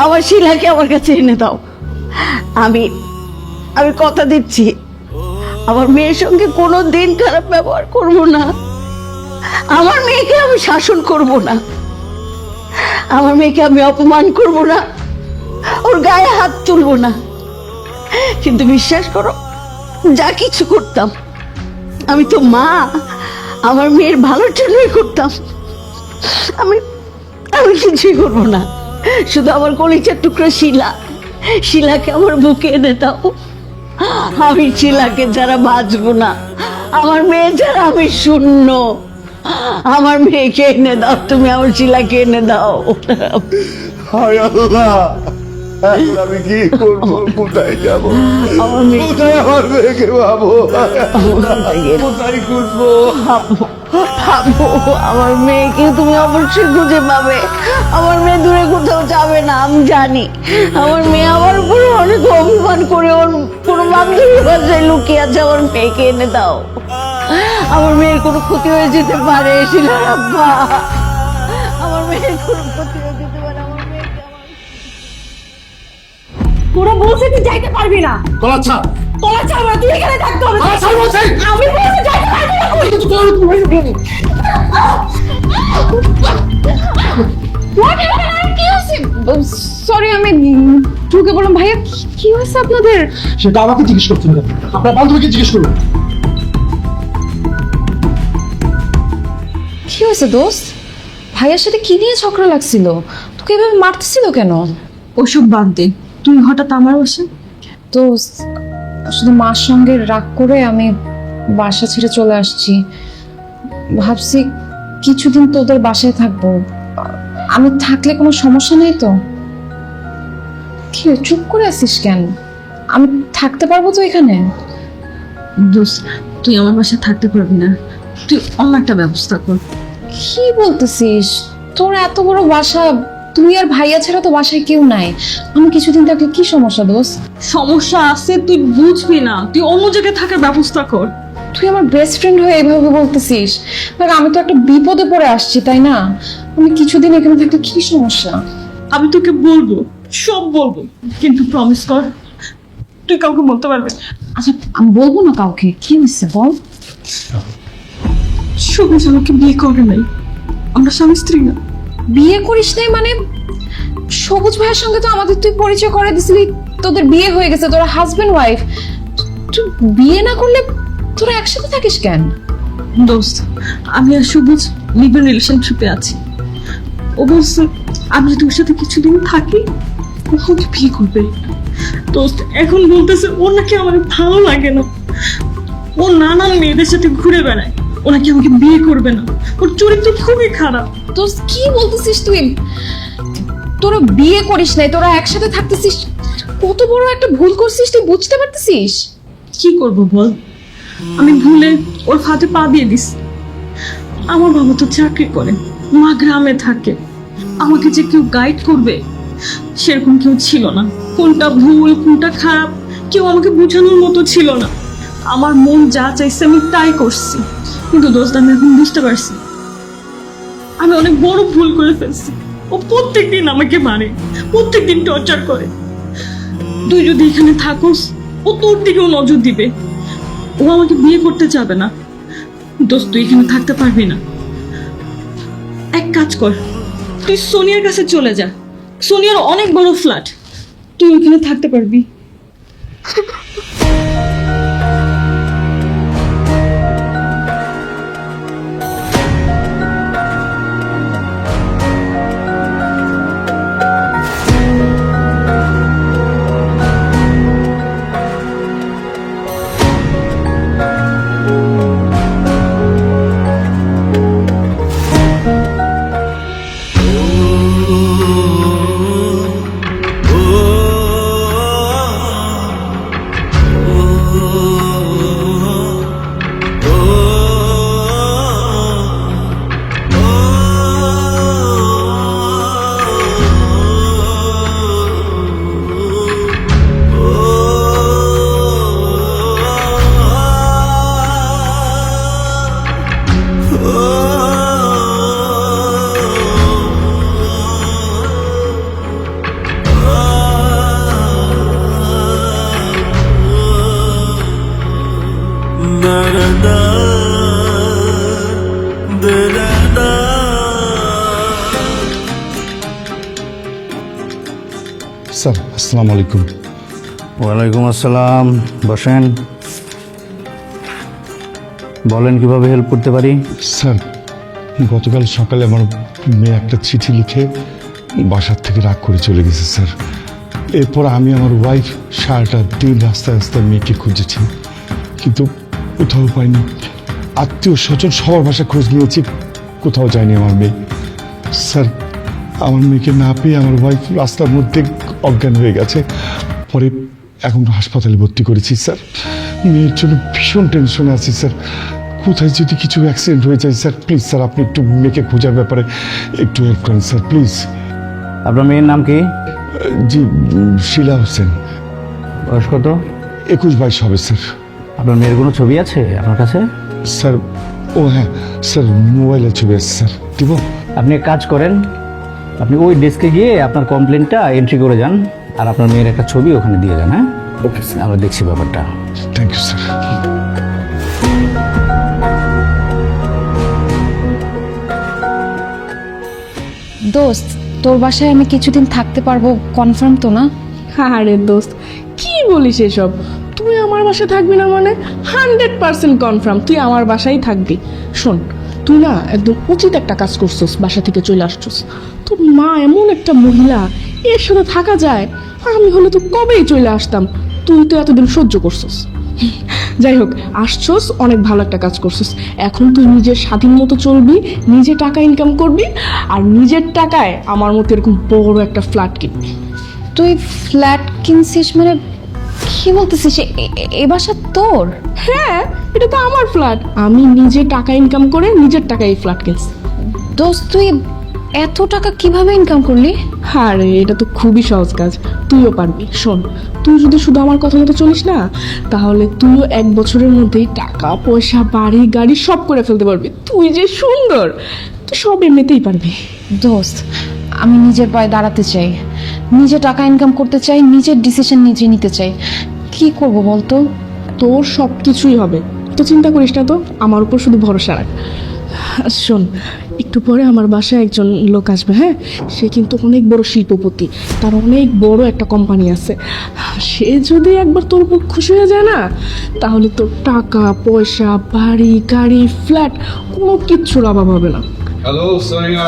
Speaker 3: আমার শিলাকে আমার কাছে এনে দাও। আমি আমি কথা দিচ্ছি আমার মেয়ের সঙ্গে কোনো দিন খারাপ ব্যবহার করব না। আমার মেয়েকে আমি শাসন করব না, আমার মেয়েকে আমি অপমান করব না, ওর গায়ে হাত তুলব না। কিন্তু বিশ্বাস করো, যা কিছু করতাম আমি তো মা, আমার মেয়ের ভালোর জন্যই করতাম। আমি আমি কিছুই করবো না, শুধু আমার কলিজার টুকরো শিলাকে আমার বুকে এনে দাও। আমি শিলাকে যারা বাঁচবো না, আমার মেয়ে যারা আমি শূন্য, আমার মেয়েকে এনে দাও, তুমি আমার শিলাকে এনে দাও।
Speaker 5: হায় আল্লাহ, এখন আমি কি করবো? কোথায় যাবো?
Speaker 3: আমার মেয়ে
Speaker 5: কোথায় আমার মেয়েকে পাবো? কোথায় খুঁজবো?
Speaker 3: পাবো, আমার মেয়েকে তুমি অবশ্যই খুঁজে পাবে। আমার মেয়ে দূরে কোথাও যাবে না, আমি জানি। আমার মেয়ে আমার উপরে অনেক অভিমান করে ওর কোনো বান্ধবীর বাসায় লুকিয়ে আছে। আমার মেয়েকে এনে দাও, আমার মেয়ের কোনো ক্ষতি হয়ে যেতে পারে। শিলার আব্বা, আমার মেয়ের কোনো ক্ষতি হয়ে যেতে পারে। আমার মেয়েকে
Speaker 6: তোরা বলছে তুই যাইতে পারবি না।
Speaker 2: গলা ছাড়।
Speaker 6: তোরা চাও না, তুই এখানে থাকতে হবে।
Speaker 2: গলা ছাড় বলছি।
Speaker 6: আমি বলছি যাইতে পারবি না।
Speaker 1: কি হয়েছে? সরি, আমি ঢুকে বললাম। ভাইয়া, কি হয়েছে আপনাদের?
Speaker 9: সেটা আমাকে জিজ্ঞেস করছেন কেন? আপনার বান্ধবীকে জিজ্ঞেস করুন।
Speaker 1: কি হয়েছে দোস্ত? ভাইয়ার সাথে কি নিয়ে ঝগড়া লাগছিল? তোকে এভাবে মারতেছিল কেন?
Speaker 6: ওসব বাদ দে, তুই হঠাৎ আমার বসে।
Speaker 1: দোস্ত, আসলে মার সঙ্গে রাগ করে আমি বাসা ছেড়ে চলে আসছি। ভাবছি কিছুদিন তোদের বাসায় থাকবো। আমি থাকলে কোনো সমস্যা নেই তো? কি রে, চুপ করে আছিস কেন? আমি থাকতে পারবো তো এখানে?
Speaker 6: দোস্ত, তুই আমার বাসায় থাকতে পারবি না, তুই অন্য একটা ব্যবস্থা কর।
Speaker 1: কি বলতেছিস? তোর এত বড় বাসা, তুই আর ভাইয়া ছাড়া তো বাসায় কেউ নাই। আমি কিছুদিন থাকলে কি সমস্যা দোস্ত?
Speaker 6: সমস্যা আছে, তুই বুঝবি না, তুই অন্য জায়গায় থাকার ব্যবস্থা কর।
Speaker 1: তুই আমার বেস্ট ফ্রেন্ড হয়ে এভাবে বলতেছিস? দেখ, আমি তো একটা বিপদে পড়ে আসছি, তাই না? আমি কিছুদিন এখানে থাকলে কি সমস্যা?
Speaker 6: আমি তোকে বলবো, সব বলবো, কিন্তু প্রমিস কর তুই কাউকে বলতে পারবি না।
Speaker 1: আচ্ছা, আমি বলবো না কাউকে। কি হয়েছে বল?
Speaker 6: সবুজ আমাকে বিয়ে করে নাই, আমরা স্বামী স্ত্রী না।
Speaker 1: বিয়ে করিস নাই মানে? সবুজ ভাইয়ের সঙ্গে তো আমাদের তুই পরিচয় করে দিছিলি, তোদের বিয়ে হয়ে গেছে, তোরা হাজবেন্ড ওয়াইফ। তুই বিয়ে না করলে তোরা একসাথে থাকিস কেন?
Speaker 6: দোস্ত, আমি আর সবুজ লিভ-ইন রিলেশনশিপে আছি। ও বলছে আমি যদি ওর সাথে কিছুদিন থাকি ও আমাকে বিয়ে করবে। দোস্ত, এখন বলতেছে ওর নাকি আমার ভালো লাগে না, ও নানান মেয়েদের সাথে ঘুরে বেড়ায়, ও নাকি আমাকে বিয়ে করবে না, ওর চরিত্র খুবই খারাপ।
Speaker 1: তো কি বলতেছিস তুই? তোরা বিয়ে করিস নাই, তোরা একসাথে থাকতেছিস। কত বড় একটা ভুল করছিস, তুই বুঝতে পারতেছিস?
Speaker 6: কি করব বল, আমি ভুলে ওর ফাঁদে পা দিয়ে দিস। আমার বাবা তো চাকরি করে, মা গ্রামে থাকে, আমাকে যে কেউ গাইড করবে সেরকম কেউ ছিল না। কোনটা ভুল কোনটা খারাপ কেউ আমাকে বোঝানোর মতো ছিল না। আমার মন যা চাইছে আমি তাই করছি, কিন্তু দোস্ত আমি এখন বুঝতে পারছি আমি অনেক বড় ভুল করে ফেলছি। ও প্রত্যেকদিন আমাকে মারে, প্রত্যেকদিন টর্চার করে। তুই যদি এখানে থাকোস ও তোর দিকেও নজর দিবে, ও আমাকে বিয়ে করতে চাবে না। দোস্ত, তুই এখানে থাকতে পারবি না। এক কাজ কর, তুই সোনিয়ার কাছে চলে যা, সোনিয়ার অনেক বড় ফ্ল্যাট, তুই ওখানে থাকতে পারবি।
Speaker 10: স্যার আসসালামু আলাইকুম।
Speaker 11: ওয়ালাইকুম আসসালাম, বসেন।
Speaker 10: বলেন কিভাবে হেল্প করতে পারি?
Speaker 5: স্যার গতকাল সকালে আমার মেয়ে একটা চিঠি লিখে বাসার থেকে রাগ করে চলে গেছে স্যার। এরপর আমি আমার ওয়াইফ সারাটা দিন রাস্তায় রাস্তায় মেয়েকে খুঁজেছি, কিন্তু কোথাও পাইনি। আত্মীয় স্বজন সবার বাসায় খোঁজ নিয়েছি, কোথাও যায়নি আমার মেয়ে। স্যার আমার মেয়েকে না পেয়ে আমার ওয়াইফ রাস্তার মধ্যে অজ্ঞান হয়ে গেছে। পরে এখন হাসপাতালে ভর্তি করেছি স্যার। মেয়ের জন্য ভীষণ টেনশনে আছি স্যার। কোথায় যদি কিছু অ্যাক্সিডেন্ট হয়ে যায় স্যার, প্লিজ স্যার আপনি একটু মেয়েকে খোঁজার ব্যাপারে একটু হেল্প করেন স্যার প্লিজ।
Speaker 10: আপনার মেয়ের নাম কি?
Speaker 5: জি শিলা হোসেন।
Speaker 10: বয়স কত?
Speaker 5: 21-22 হবে স্যার।
Speaker 10: আপনার মেয়ের কোনো ছবি আছে আপনার কাছে?
Speaker 5: স্যার ও হ্যাঁ স্যার, মোবাইলের ছবি আছে স্যার, দিব?
Speaker 10: আপনি এক কাজ করেন, আপনি ওই ডেস্কে গিয়ে আপনার কমপ্লেনটা এন্ট্রি করে যান, আর আপনার মেয়ের একটা ছবি ওখানে দিয়ে যান। হ্যাঁ,
Speaker 5: ওকে স্যার,
Speaker 10: আমরা দেখছি ব্যাপারটা।
Speaker 5: Thank you sir.
Speaker 1: দোস্ত, তোর বাসায় আমি কিছুদিন থাকতে পারবো, কনফার্ম তো না?
Speaker 7: আরে দোস্ত, কি বলিস এসব? তুই আমার বাসায় থাকবি না মানে 100% কনফার্ম তুই আমার বাসায় থাকবি। শোন, তুই না একদম উচিত একটা কাজ করছিস, বাসা থেকে চলে আসছিস। তোর মা এমন একটা মহিলা, এর সাথে থাকা যায়? আমি হলে তো কবেই চলে আসতাম, তুই তো এতদিন সহ্য করছিস। যাই হোক, আসছস, অনেক ভালো একটা কাজ করছিস। এখন তুই নিজের স্বাধীন মতো চলবি, নিজে টাকা ইনকাম করবি, আর নিজের টাকায় আমার মতো এরকম বড় একটা ফ্ল্যাট কিনবি।
Speaker 1: তুই ফ্ল্যাট কিনছিস মানে কি বলতেছিস? এ বাসা তোর?
Speaker 7: হ্যাঁ, এটা তো আমার ফ্ল্যাট। আমি নিজে টাকা ইনকাম করে নিজের টাকায় এই ফ্ল্যাট কিনছি।
Speaker 1: দোস্ত, তুই এত টাকা কিভাবে ইনকাম করলি?
Speaker 7: আরে এটা তো খুবই সহজ কাজ, তুইও পারবি। শোন, তুই যদি শুধু আমার কথা মতো চলিস না, তাহলে তুইও 1 বছরের মধ্যেই টাকা পয়সা বাড়ি গাড়ি সব করে ফেলতে পারবি। তুই যে সুন্দর, তুই সব এমনিতেই পারবি।
Speaker 1: দোস্ত, আমি নিজের পায়ে দাঁড়াতে চাই, নিজে টাকা ইনকাম করতে চাই, নিজের ডিসিশন নিজে নিতে চাই। কি করব বলতো?
Speaker 7: তোর সব কিছুই হবে, তো চিন্তা করিস না তো, আমার উপর শুধু ভরসা রাখ। শোন, একটু পরে আমার বাসায় একজন লোক আসবে। হ্যাঁ, সে কিন্তু অনেক বড় শিল্পপতি, তার অনেক বড় একটা কোম্পানি আছে। সে যদি একবার তোর উপর খুশি হয়ে যায় না, তাহলে তোর টাকা পয়সা বাড়ি গাড়ি ফ্ল্যাট কোনো কিচ্ছুর অভাব হবে না।
Speaker 5: হ্যালো সোনিয়া।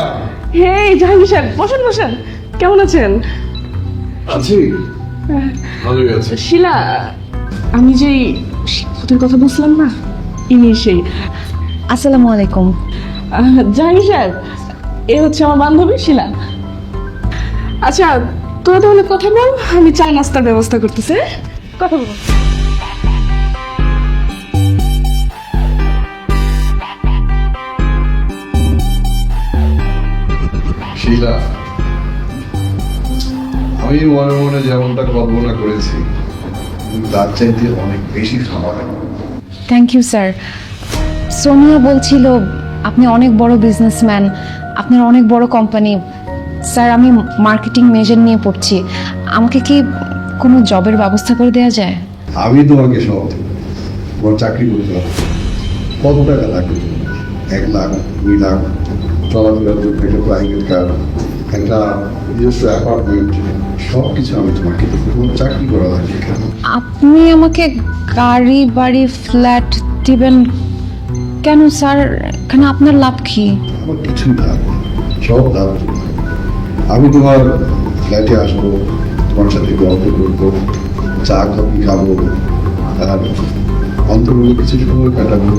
Speaker 7: হেই জাহাঙ্গীর সাহেব, বসেন বসেন। কেমন আছেন?
Speaker 5: আছি, ভালোই আছি।
Speaker 7: শিলা, আমি যেই শিল্পপতির কথা বুঝলাম না, ইনি সেই।
Speaker 1: আসসালামু আলাইকুম।
Speaker 7: জাহাঙ্গীর সাহেব, এ হচ্ছে আমার বান্ধবী শিলা। আচ্ছা, তোরা তাহলে কথা বল, আমি চা নাস্তার ব্যবস্থা করতেছি। হ্যাঁ? কথা বল।
Speaker 11: শিলা, আমি মনে মনে যেমনটা কল্পনা করেছি তার চাইতে অনেক বেশি খাবার।
Speaker 1: Thank you sir. সোনিয়া বলছিল আপনি অনেক বড় বিজনেসম্যান, আপনার অনেক বড় কোম্পানি। স্যার, আমি মার্কেটিং মেজর নিয়ে পড়ছি, আমাকে কি কোনো জবের ব্যবস্থা করে দেওয়া যায়?
Speaker 11: আমি তোমাকে সব তোমার চাকরি করতে হবে। কত টাকা লাগবে? 1 লাখ 2 লাখ, চলাফেরার জন্য একটা প্রাইভেট কার, একটা নিজস্ব অ্যাপার্টমেন্ট, সব কিছু আমি তোমাকে দেবো। তোমার চাকরি করা লাগবে কেন?
Speaker 1: আপনি আমাকে গাড়ি বাড়ি ফ্ল্যাট দিবেন কেন স্যার? এখানে আপনার লাভ কি?
Speaker 11: আমার কিছুই লাভ নেই, সব লাভ তোমার। আমি তোমার ফ্ল্যাটে আসবো, তোমার সাথে গল্প করবো, চা কফি খাবো, আর অন্তর্গত কিছু সময় কাটাবো,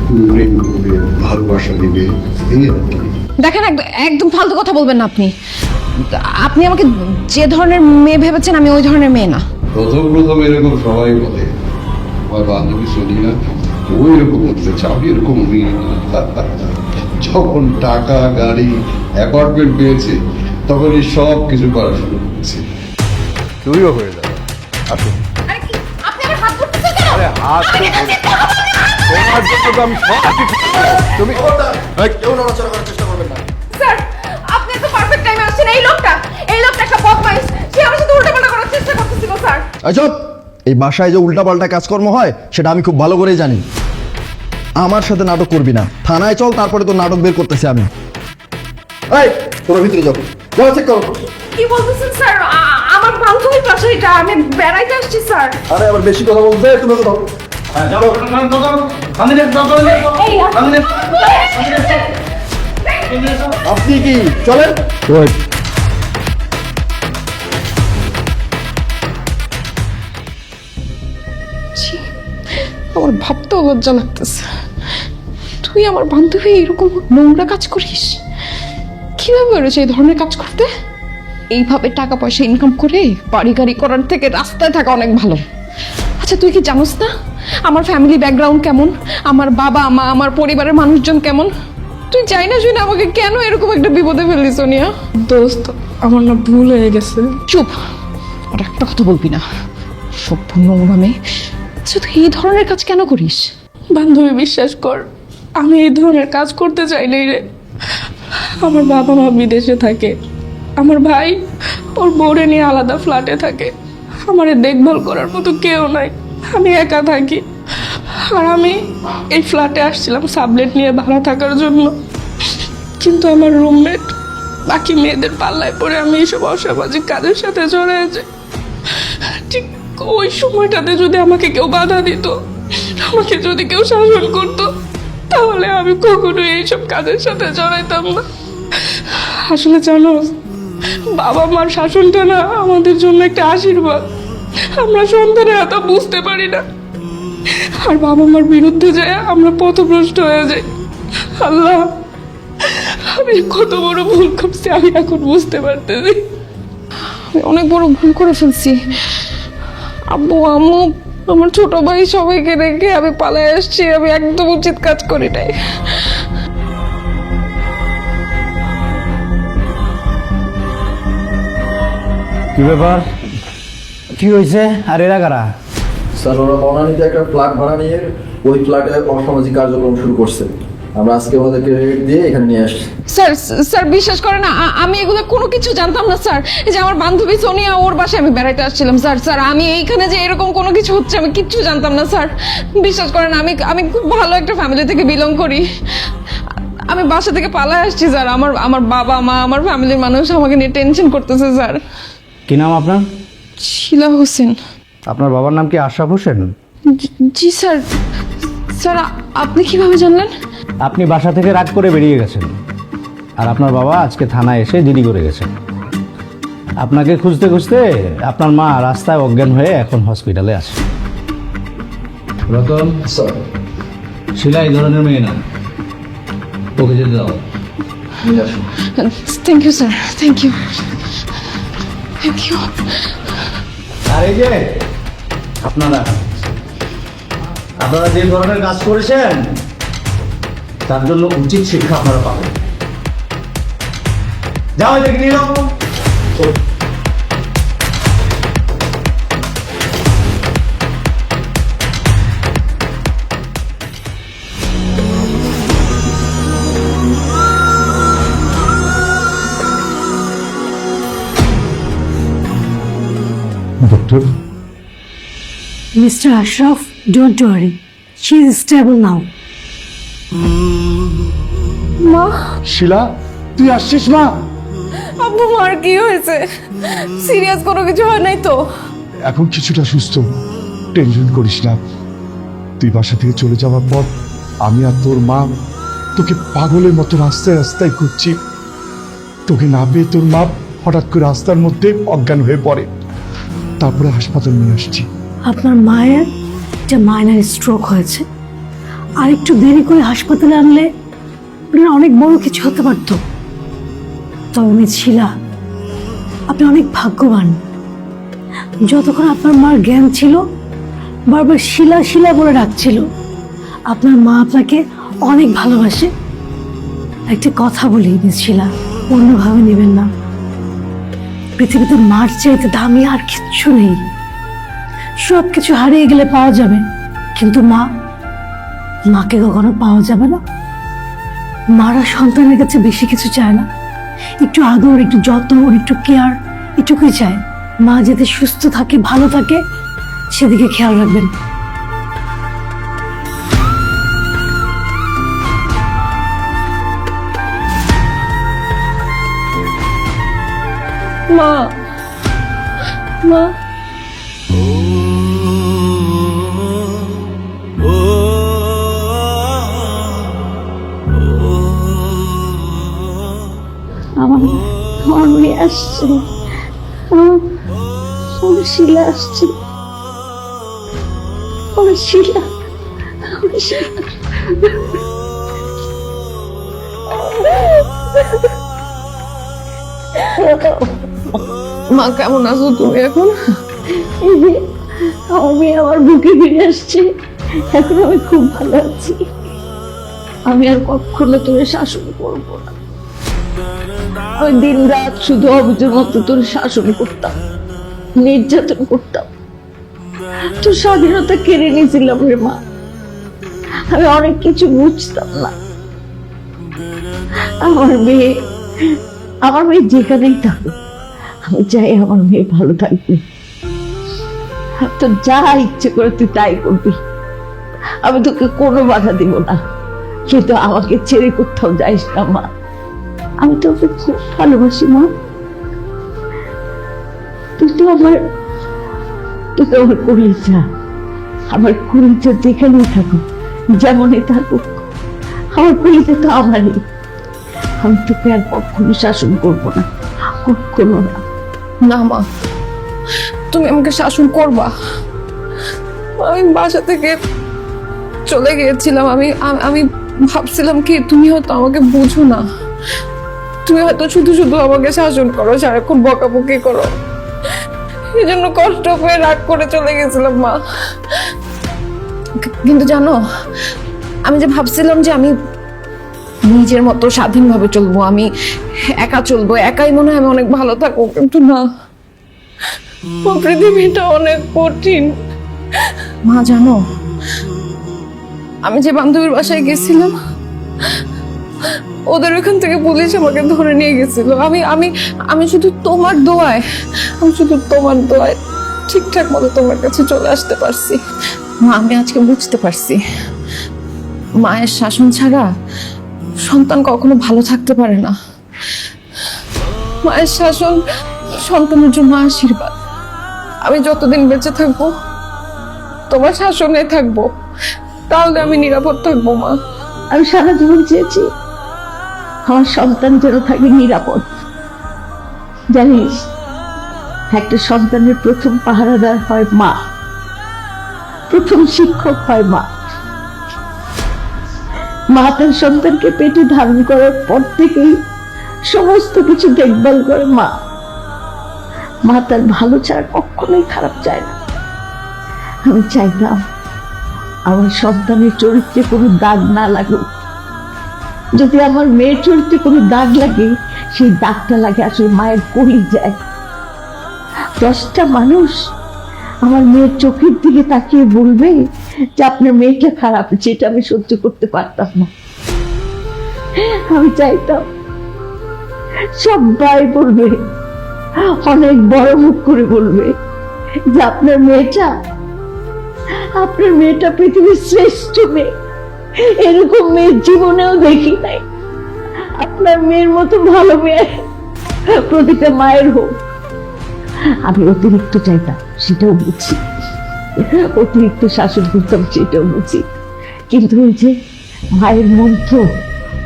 Speaker 11: তুমি প্রেম করবে, ভালোবাসা দিবে, এই আর কি।
Speaker 1: দেখেন, একদম ফালতু কথা বলবেন না আপনি। আপনি আমাকে যে ধরনের মেয়ে ভেবেছেন, আমি ওই ধরনের মেয়ে না।
Speaker 11: প্রথম এরকম সবাই বলে, আমার বান্ধবী শুনি না, ও এরকম হচ্ছে, আমি এরকম মেয়ে না। যখন টাকা গাড়ি অ্যাপার্টমেন্ট পেয়েছে, তখন এই সব কিছু করা শুরু করেছে। তুইও হয়ে যাবে। আসো। আরে হাত তো তোমার জন্য তো আমি সব কিছু। তুমি কেউ নড়াচড়া করার চেষ্টা করবেন না।
Speaker 1: স্যার, আপনি তো পারফেক্ট টাইমে আসছেন। এই লোকটা একটা বদমাইশ, সে আমার সাথে উল্টাপাল্টা করার চেষ্টা করতেছিল স্যার।
Speaker 12: আচ্ছা, এই বাসায় যে উল্টাপাল্টা কাজকর্ম হয় সেটা আমি খুব ভালো করেই জানি। আমার সাথে নাটক করবি না, থানায় চল, তারপরে তো নাটক বের করতেছি আমি। এই তোরা ভিতরে যাবো, চেক করো।
Speaker 1: কি বলতেছেন স্যার? আমার বান্ধবীর বাসা এটা, আমি বেড়াইতে আসছি স্যার।
Speaker 12: আরে আবার বেশি কথা বলতে তুমি কথা আপনি কি চলেন?
Speaker 7: আমার ভাবতেও লজ্জা লাগতেছে, তুই আমার বান্ধবী এরকম নোংরা কাজ করিস? কিভাবে বেরোছে এই ধরনের কাজ করতে?
Speaker 1: এইভাবে টাকা পয়সা ইনকাম করে বাড়ি গাড়ি করার থেকে রাস্তায় থাকা অনেক ভালো। আচ্ছা তুই কি জানোস না আমার ফ্যামিলি ব্যাকগ্রাউন্ড কেমন, আমার বাবা মা, আমার পরিবারের মানুষজন কেমন? তুই চাই না শুনে আমাকে কেন এরকম একটা বিপদে ফেললি সোনিয়া?
Speaker 7: দোস্ত, আমার না ভুল হয়ে গেছে।
Speaker 1: চুপ, আর একটা কথা বলবি না, সভ্য নোংরা মেয়ে। আচ্ছা তুই এই ধরনের কাজ কেন করিস?
Speaker 7: বান্ধবী বিশ্বাস কর, আমি এই ধরনের কাজ করতে চাই নাই রে। আমার বাবা মা বিদেশে থাকে, আমার ভাই ওর বউরে নিয়ে আলাদা ফ্ল্যাটে থাকে, আমার দেখভাল করার মতো কেউ নাই, আমি একা থাকি। আর আমি এই ফ্ল্যাটে আসছিলাম সাবলেট নিয়ে ভাড়া থাকার জন্য, কিন্তু আমার রুমমেট বাকি মেয়েদের পাল্লায় পড়ে আমি এইসব অসামাজিক কাজের সাথে জড়ায় যাই। ঠিক ওই সময়টাতে যদি আমাকে কেউ বাধা দিত, আমাকে যদি কেউ শাসন করতো, তাহলে আমি কখনোই এইসব কাজের সাথে জড়াইতাম না। আসলে জানো, বাবা মার শাসনটা না আমাদের জন্য একটা আশীর্বাদ, আমরা সন্তানের এত বুঝতে পারি না। আর বাবা মার বিরুদ্ধে যায় আমরা পথভ্রষ্ট হয়ে যাই। আল্লাহ, আমি কত বড় ভুল করছি আমি এখন বুঝতে পারতেছি।
Speaker 1: আমি অনেক বড় ভুল করে ফেলছি। আব্বু আম্মু আমার ছোট ভাই সবাইকে রেখে আমি পালায় আসছি, আমি একদম উচিত কাজ করি নাই।
Speaker 10: কি ব্যাপার, কি হয়েছে? আর এরা কারা?
Speaker 12: স্যার, ওরা বনানীতে একটা ফ্ল্যাট ভাড়া নিয়ে ওই ফ্ল্যাটে অসামাজিক কার্যক্রম শুরু করছে। আমরা আজকে ওদেরকে রেট দিয়ে এখানে নিয়ে আসছি।
Speaker 1: স্যার স্যার বিশ্বাস করেন না, আমি এগুলো কোনো কিছু জানতাম না স্যার। এই যে আমার বান্ধবী সোনিয়া, ওর বাসায় আমি বেড়াইতে আসছিলাম স্যার। স্যার আমি এইখানে যে এরকম কোনো কিছু হচ্ছে আমি কিচ্ছু জানতাম না স্যার। বিশ্বাস করেন, আমি খুব ভালো একটা ফ্যামিলি থেকে বিলং করি। আমি বাসা থেকে পালায় আসছি স্যার। আমার বাবা মা, আমার ফ্যামিলির মানুষ আমাকে নিয়ে টেনশন করতেছে স্যার।
Speaker 10: কি নাম আপনার?
Speaker 1: শিলা হোসেন।
Speaker 10: আপনার বাবার নাম কি আশরাফ হোসেন?
Speaker 1: জি স্যার। স্যার আপনি কিভাবে জানলেন?
Speaker 10: আপনি বাসা থেকে রাগ করে বেরিয়ে গেছেন, আর আপনার বাবা আজকে থানায় এসে জিডি করে গেছেন। আপনাকে খুঁজতে খুঁজতে আপনার মা রাস্তায় অজ্ঞান হয়ে এখন হসপিটালে আছে। রতন,
Speaker 12: স্যার,
Speaker 10: শিলা এই ধরনের মেয়ে না, ওকে যেতে দাও।
Speaker 12: নিয়ে আসুন।
Speaker 1: Thank you sir, thank you, thank you.
Speaker 10: আর এই যে আপনারা যে ধরনের কাজ করেছেন তার জন্য উচিত শিক্ষা আপনারা পাবেন। যাও দেখে নিয়ে যাও।
Speaker 5: Doctor,
Speaker 6: Mr. Ashraf, don't worry. She is stable now.
Speaker 1: মা,
Speaker 5: শিলা তুই আসছিস? মা,
Speaker 1: আব্বু মার কি হয়েছে? সিরিয়াস কোনো কিছু হয় নাই তো?
Speaker 5: এখন কিছুটা সুস্থ, টেনশন করিস না। তুই বাসা থেকে চলে যাওয়ার পর আমি আর তোর মা তোকে পাগলের মতো রাস্তায় রাস্তায় ঘুরছি। তোকে না পেয়ে তোর মা হঠাৎ করে রাস্তার মধ্যে অজ্ঞান হয়ে পড়ে, তারপরে হাসপাতাল নিয়ে আসছি।
Speaker 6: আপনার মায়ের একটা মাইনার স্ট্রোক হয়েছে, আর একটু দেরি করে হাসপাতালে আনলে ওনার অনেক বড় কিছু হতে পারত। তবে মিস শিলা, আপনি অনেক ভাগ্যবান। যতক্ষণ আপনার মার জ্ঞান ছিল বারবার শিলা শিলা বলে ডাকছিল। আপনার মা আপনাকে অনেক ভালোবাসে। একটা কথা বলি মিস শিলা, অন্যভাবে নেবেন না। পৃথিবীতে মার চাইতে দামি আর কিচ্ছু নেই। সব কিছু হারিয়ে গেলে পাওয়া যাবে, কিন্তু মাকে কখনো পাওয়া যাবে না। মারা সন্তানের কাছে বেশি কিছু চায় না, একটু আদর, একটু যত্ন, একটু কেয়ার, এটুকুই চায়। মা যাতে সুস্থ থাকে, ভালো থাকে, সেদিকে খেয়াল রাখবেন।
Speaker 1: মা, মা,
Speaker 3: আমার আমার মেয়ে আসছে, আমার শিলা আসছে, আমার শিলা, আমার শিলা।
Speaker 1: মা কেমন আছো তুমি এখন?
Speaker 3: এই যে আমার মেয়ে আমার বুকে ফিরে আসছে, এখন আমি খুব ভালো আছি। আমি আর কখনো তোর শাসন করব না। আমি দিন রাত শুধু অবুঝের মতো তোর শাসন করতাম, নির্যাতন করতাম, তোর স্বাধীনতা কেড়ে নিয়েছিলাম রে মা। আমি অনেক কিছু বুঝতাম না। আমার মেয়ে যেখানেই থাকুক, আমি চাই আমার মেয়ে ভালো থাকবে। তো যা ইচ্ছে করে তুই তাই করবি, আমি তোকে কোনো বাধা দিব না, কিন্তু আমাকে ছেড়ে কোথাও যাইস না মা। আমি তোকে খুব ভালোবাসি মা। তুই তো আমার কলিজা, আমার কলিজা যেখানেই থাকুক, যেমনই থাকুক, আমার কলিজা তো আমারই। আমি তোকে আর কখনো শাসন করবো না, কখনো না।
Speaker 1: না মা, তুমি আমাকে শাসন করবা? আমি বাসা থেকে চলে গিয়েছিলাম, আমি ভাবছিলাম কি তুমি হয়তো আমাকে বুঝো না, তুমি হয়তো শুধু শুধু আমাকে শাসন করো, সারাক্ষণ বকাবকি করো, এই জন্য কষ্ট পেয়ে রাগ করে চলে গেছিলাম মা। কিন্তু জানো, আমি যে ভাবছিলাম যে আমি নিজের মতো স্বাধীনভাবে চলবো, আমি একা চলবো, একাই মনে হয় আমি অনেক ভালো থাকবো, কিন্তু না, পৃথিবীটা অনেক কঠিন মা। জানো, আমি যে বান্ধবীর বাসায় গেছিলাম, ওদের ওখান থেকে পুলিশ আমাকে ধরে নিয়ে গেছিল। আমি শুধু তোমার দোয়ায়, ঠিকঠাক মতো তোমার কাছে চলে আসতে পারছি মা। আমি আজকে বুঝতে পারছি, মায়ের শাসন ছাড়া সন্তান কখনো ভালো থাকতে পারে না। মায়ের শাসন সন্তানের জন্য আশীর্বাদ। আমি যতদিন বেঁচে থাকবো তোমার শাসনে থাকবো, তাহলে আমি নিরাপদ থাকবো মা।
Speaker 3: আমি সারা জীবন চেয়েছি আমার সন্তান যেন থাকে নিরাপদ। জানিস, একটা সন্তানের প্রথম পাহারাদার হয় মা, প্রথম শিক্ষক হয় মা। মা তার সন্তানকে পেটে ধারণ করার পর থেকেই সমস্ত কিছু দেখভাল করে মা। মা তার ভালো ছাড়া কখনোই খারাপ চায় না। আমি চাইতাম আমার সন্তানের চরিত্রে কোনো দাগ না লাগুক। যদি আমার মেয়ের চরিত্রে কোনো দাগ লাগে, সেই দাগটা লাগে আসলে মায়ের কলিজায়। 10টা মানুষ আমার মেয়ের চোখের দিকে তাকিয়ে বলবে যে আপনার মেয়েটা খারাপ, যেটা আমি সহ্য করতে পারতাম না। আমি চাইতাম সবাই বলবে, অনেক বড় মুখ করে বলবে যে আপনার মেয়েটা পৃথিবীর শ্রেষ্ঠ মেয়ে, এরকম মেয়ের জীবনেও দেখি নাই। আপনার মেয়ের মতো ভালো মেয়ে প্রতিটা মায়ের হোক। আমি অতিরিক্ত চাইতাম, সেটাও বুঝি, অতিরিক্ত শাসন করতাম, সেটাও বুঝি, কিন্তু ওই যে মায়ের মন তো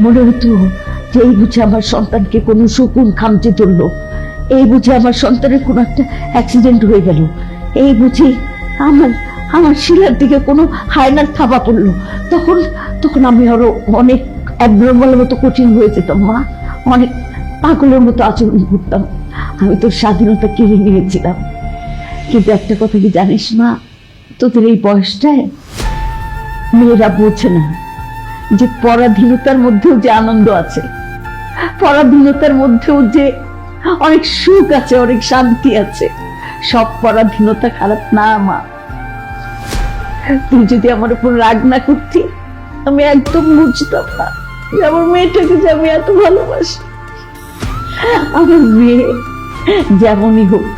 Speaker 3: মনে হতো যে এই বুঝে আমার সন্তানকে কোনো শকুন খামচে ধরলো, এই বুঝে আমার সন্তানের কোনো একটা অ্যাক্সিডেন্ট হয়ে গেল, এই বুঝে আমার শিলার দিকে কোনো হায়নার থাবা পড়লো, তখন আমি আরো অনেক অ্যাবনর্মাল মতো কঠিন হয়ে যেতাম মা, অনেক পাগলের মতো আচরণ করতাম। আমি তোর স্বাধীনতা কেড়ে নিয়েছিলাম। কিন্তু একটা কথা কি জানিস মা, তোদের এই বয়সটায় মেয়েরা বোঝে না যে পরাধীনতার মধ্যেও যে আনন্দ আছে, পরাধীনতার মধ্যেও যে অনেক সুখ আছে, অনেক শান্তি আছে। সব পরাধীনতা খারাপ না মা। তুই যদি আমার উপর রাগ না করতি, আমি একদম বুঝতাম না যে আমার মেয়েটাকে যে আমি এত ভালোবাসি। আমার মেয়ে যেমনই হোক,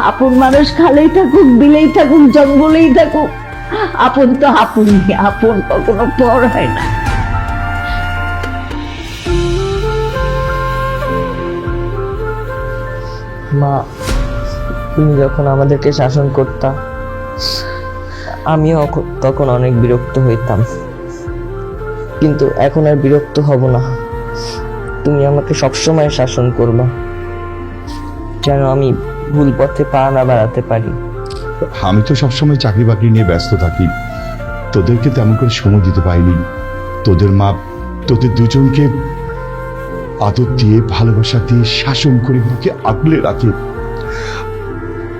Speaker 3: আপন মানুষ খালেই থাকুক, বিলেই থাকুক, জঙ্গলেই থাকুক, আপন তো আপনই, আপন কখনো পর হয় না।
Speaker 4: মা, তুমি যখন আমাদেরকে শাসন করতা, আমিও তখন অনেক বিরক্ত হইতাম, কিন্তু এখন আর বিরক্ত হব না। তুমি আমাকে সবসময় শাসন করবা, যেন আমি ভুল পথে পা না বাড়াতে পারি।
Speaker 5: আমি তো সবসময় চাকরি বাকরি নিয়ে ব্যস্ত থাকি, তোদেরকে তেমন করে সময় দিতে পারিনি। তোদের মা তোদের দুজনকে আদর দিয়ে, ভালোবাসা দিয়ে, শাসন করে বুকে আগলে রাখে।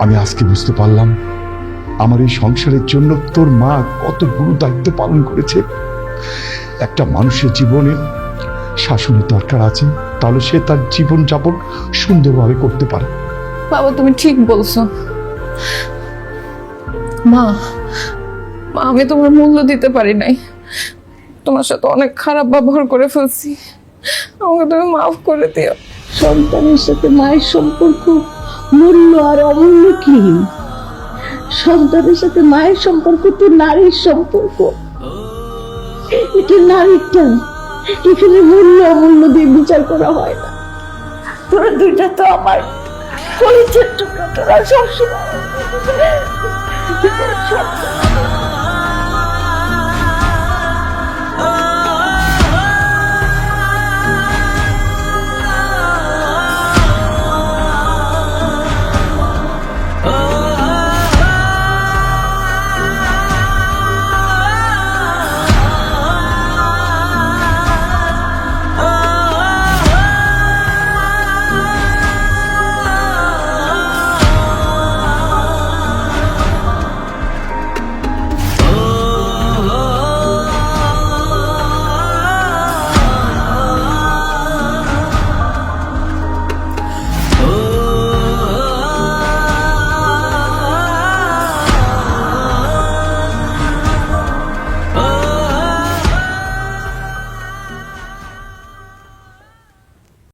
Speaker 5: আমি আজকে বুঝতে পারলাম আমার এই সংসারের জন্য তোর মা কত গুরু দায়িত্ব পালন করেছে। একটা মানুষের জীবনে শাসনের দরকার আছে, তাহলে সে তার জীবন যাপন সুন্দরভাবে করতে পারে।
Speaker 7: বাবা তুমি ঠিক বলছো। মা আমি তোমার মূল্য দিতে পারি নাই, তোমার সাথে অনেক খারাপ ব্যবহার করে ফেলছি, আমাকে তুমি মাফ করে দিও।
Speaker 3: সন্তানের সাথে মায়ের সম্পর্ক মূল্য আর অমূল্য কি? সন্তানের সাথে মায়ের সম্পর্ক তো নারীর সম্পর্ক, এটা নারীটা। এখানে মূল্য অমূল্য দিয়ে বিচার করা হয় না। তোরা দুইটা তো আমার কলিজার টুকরো, তোরা সবসময়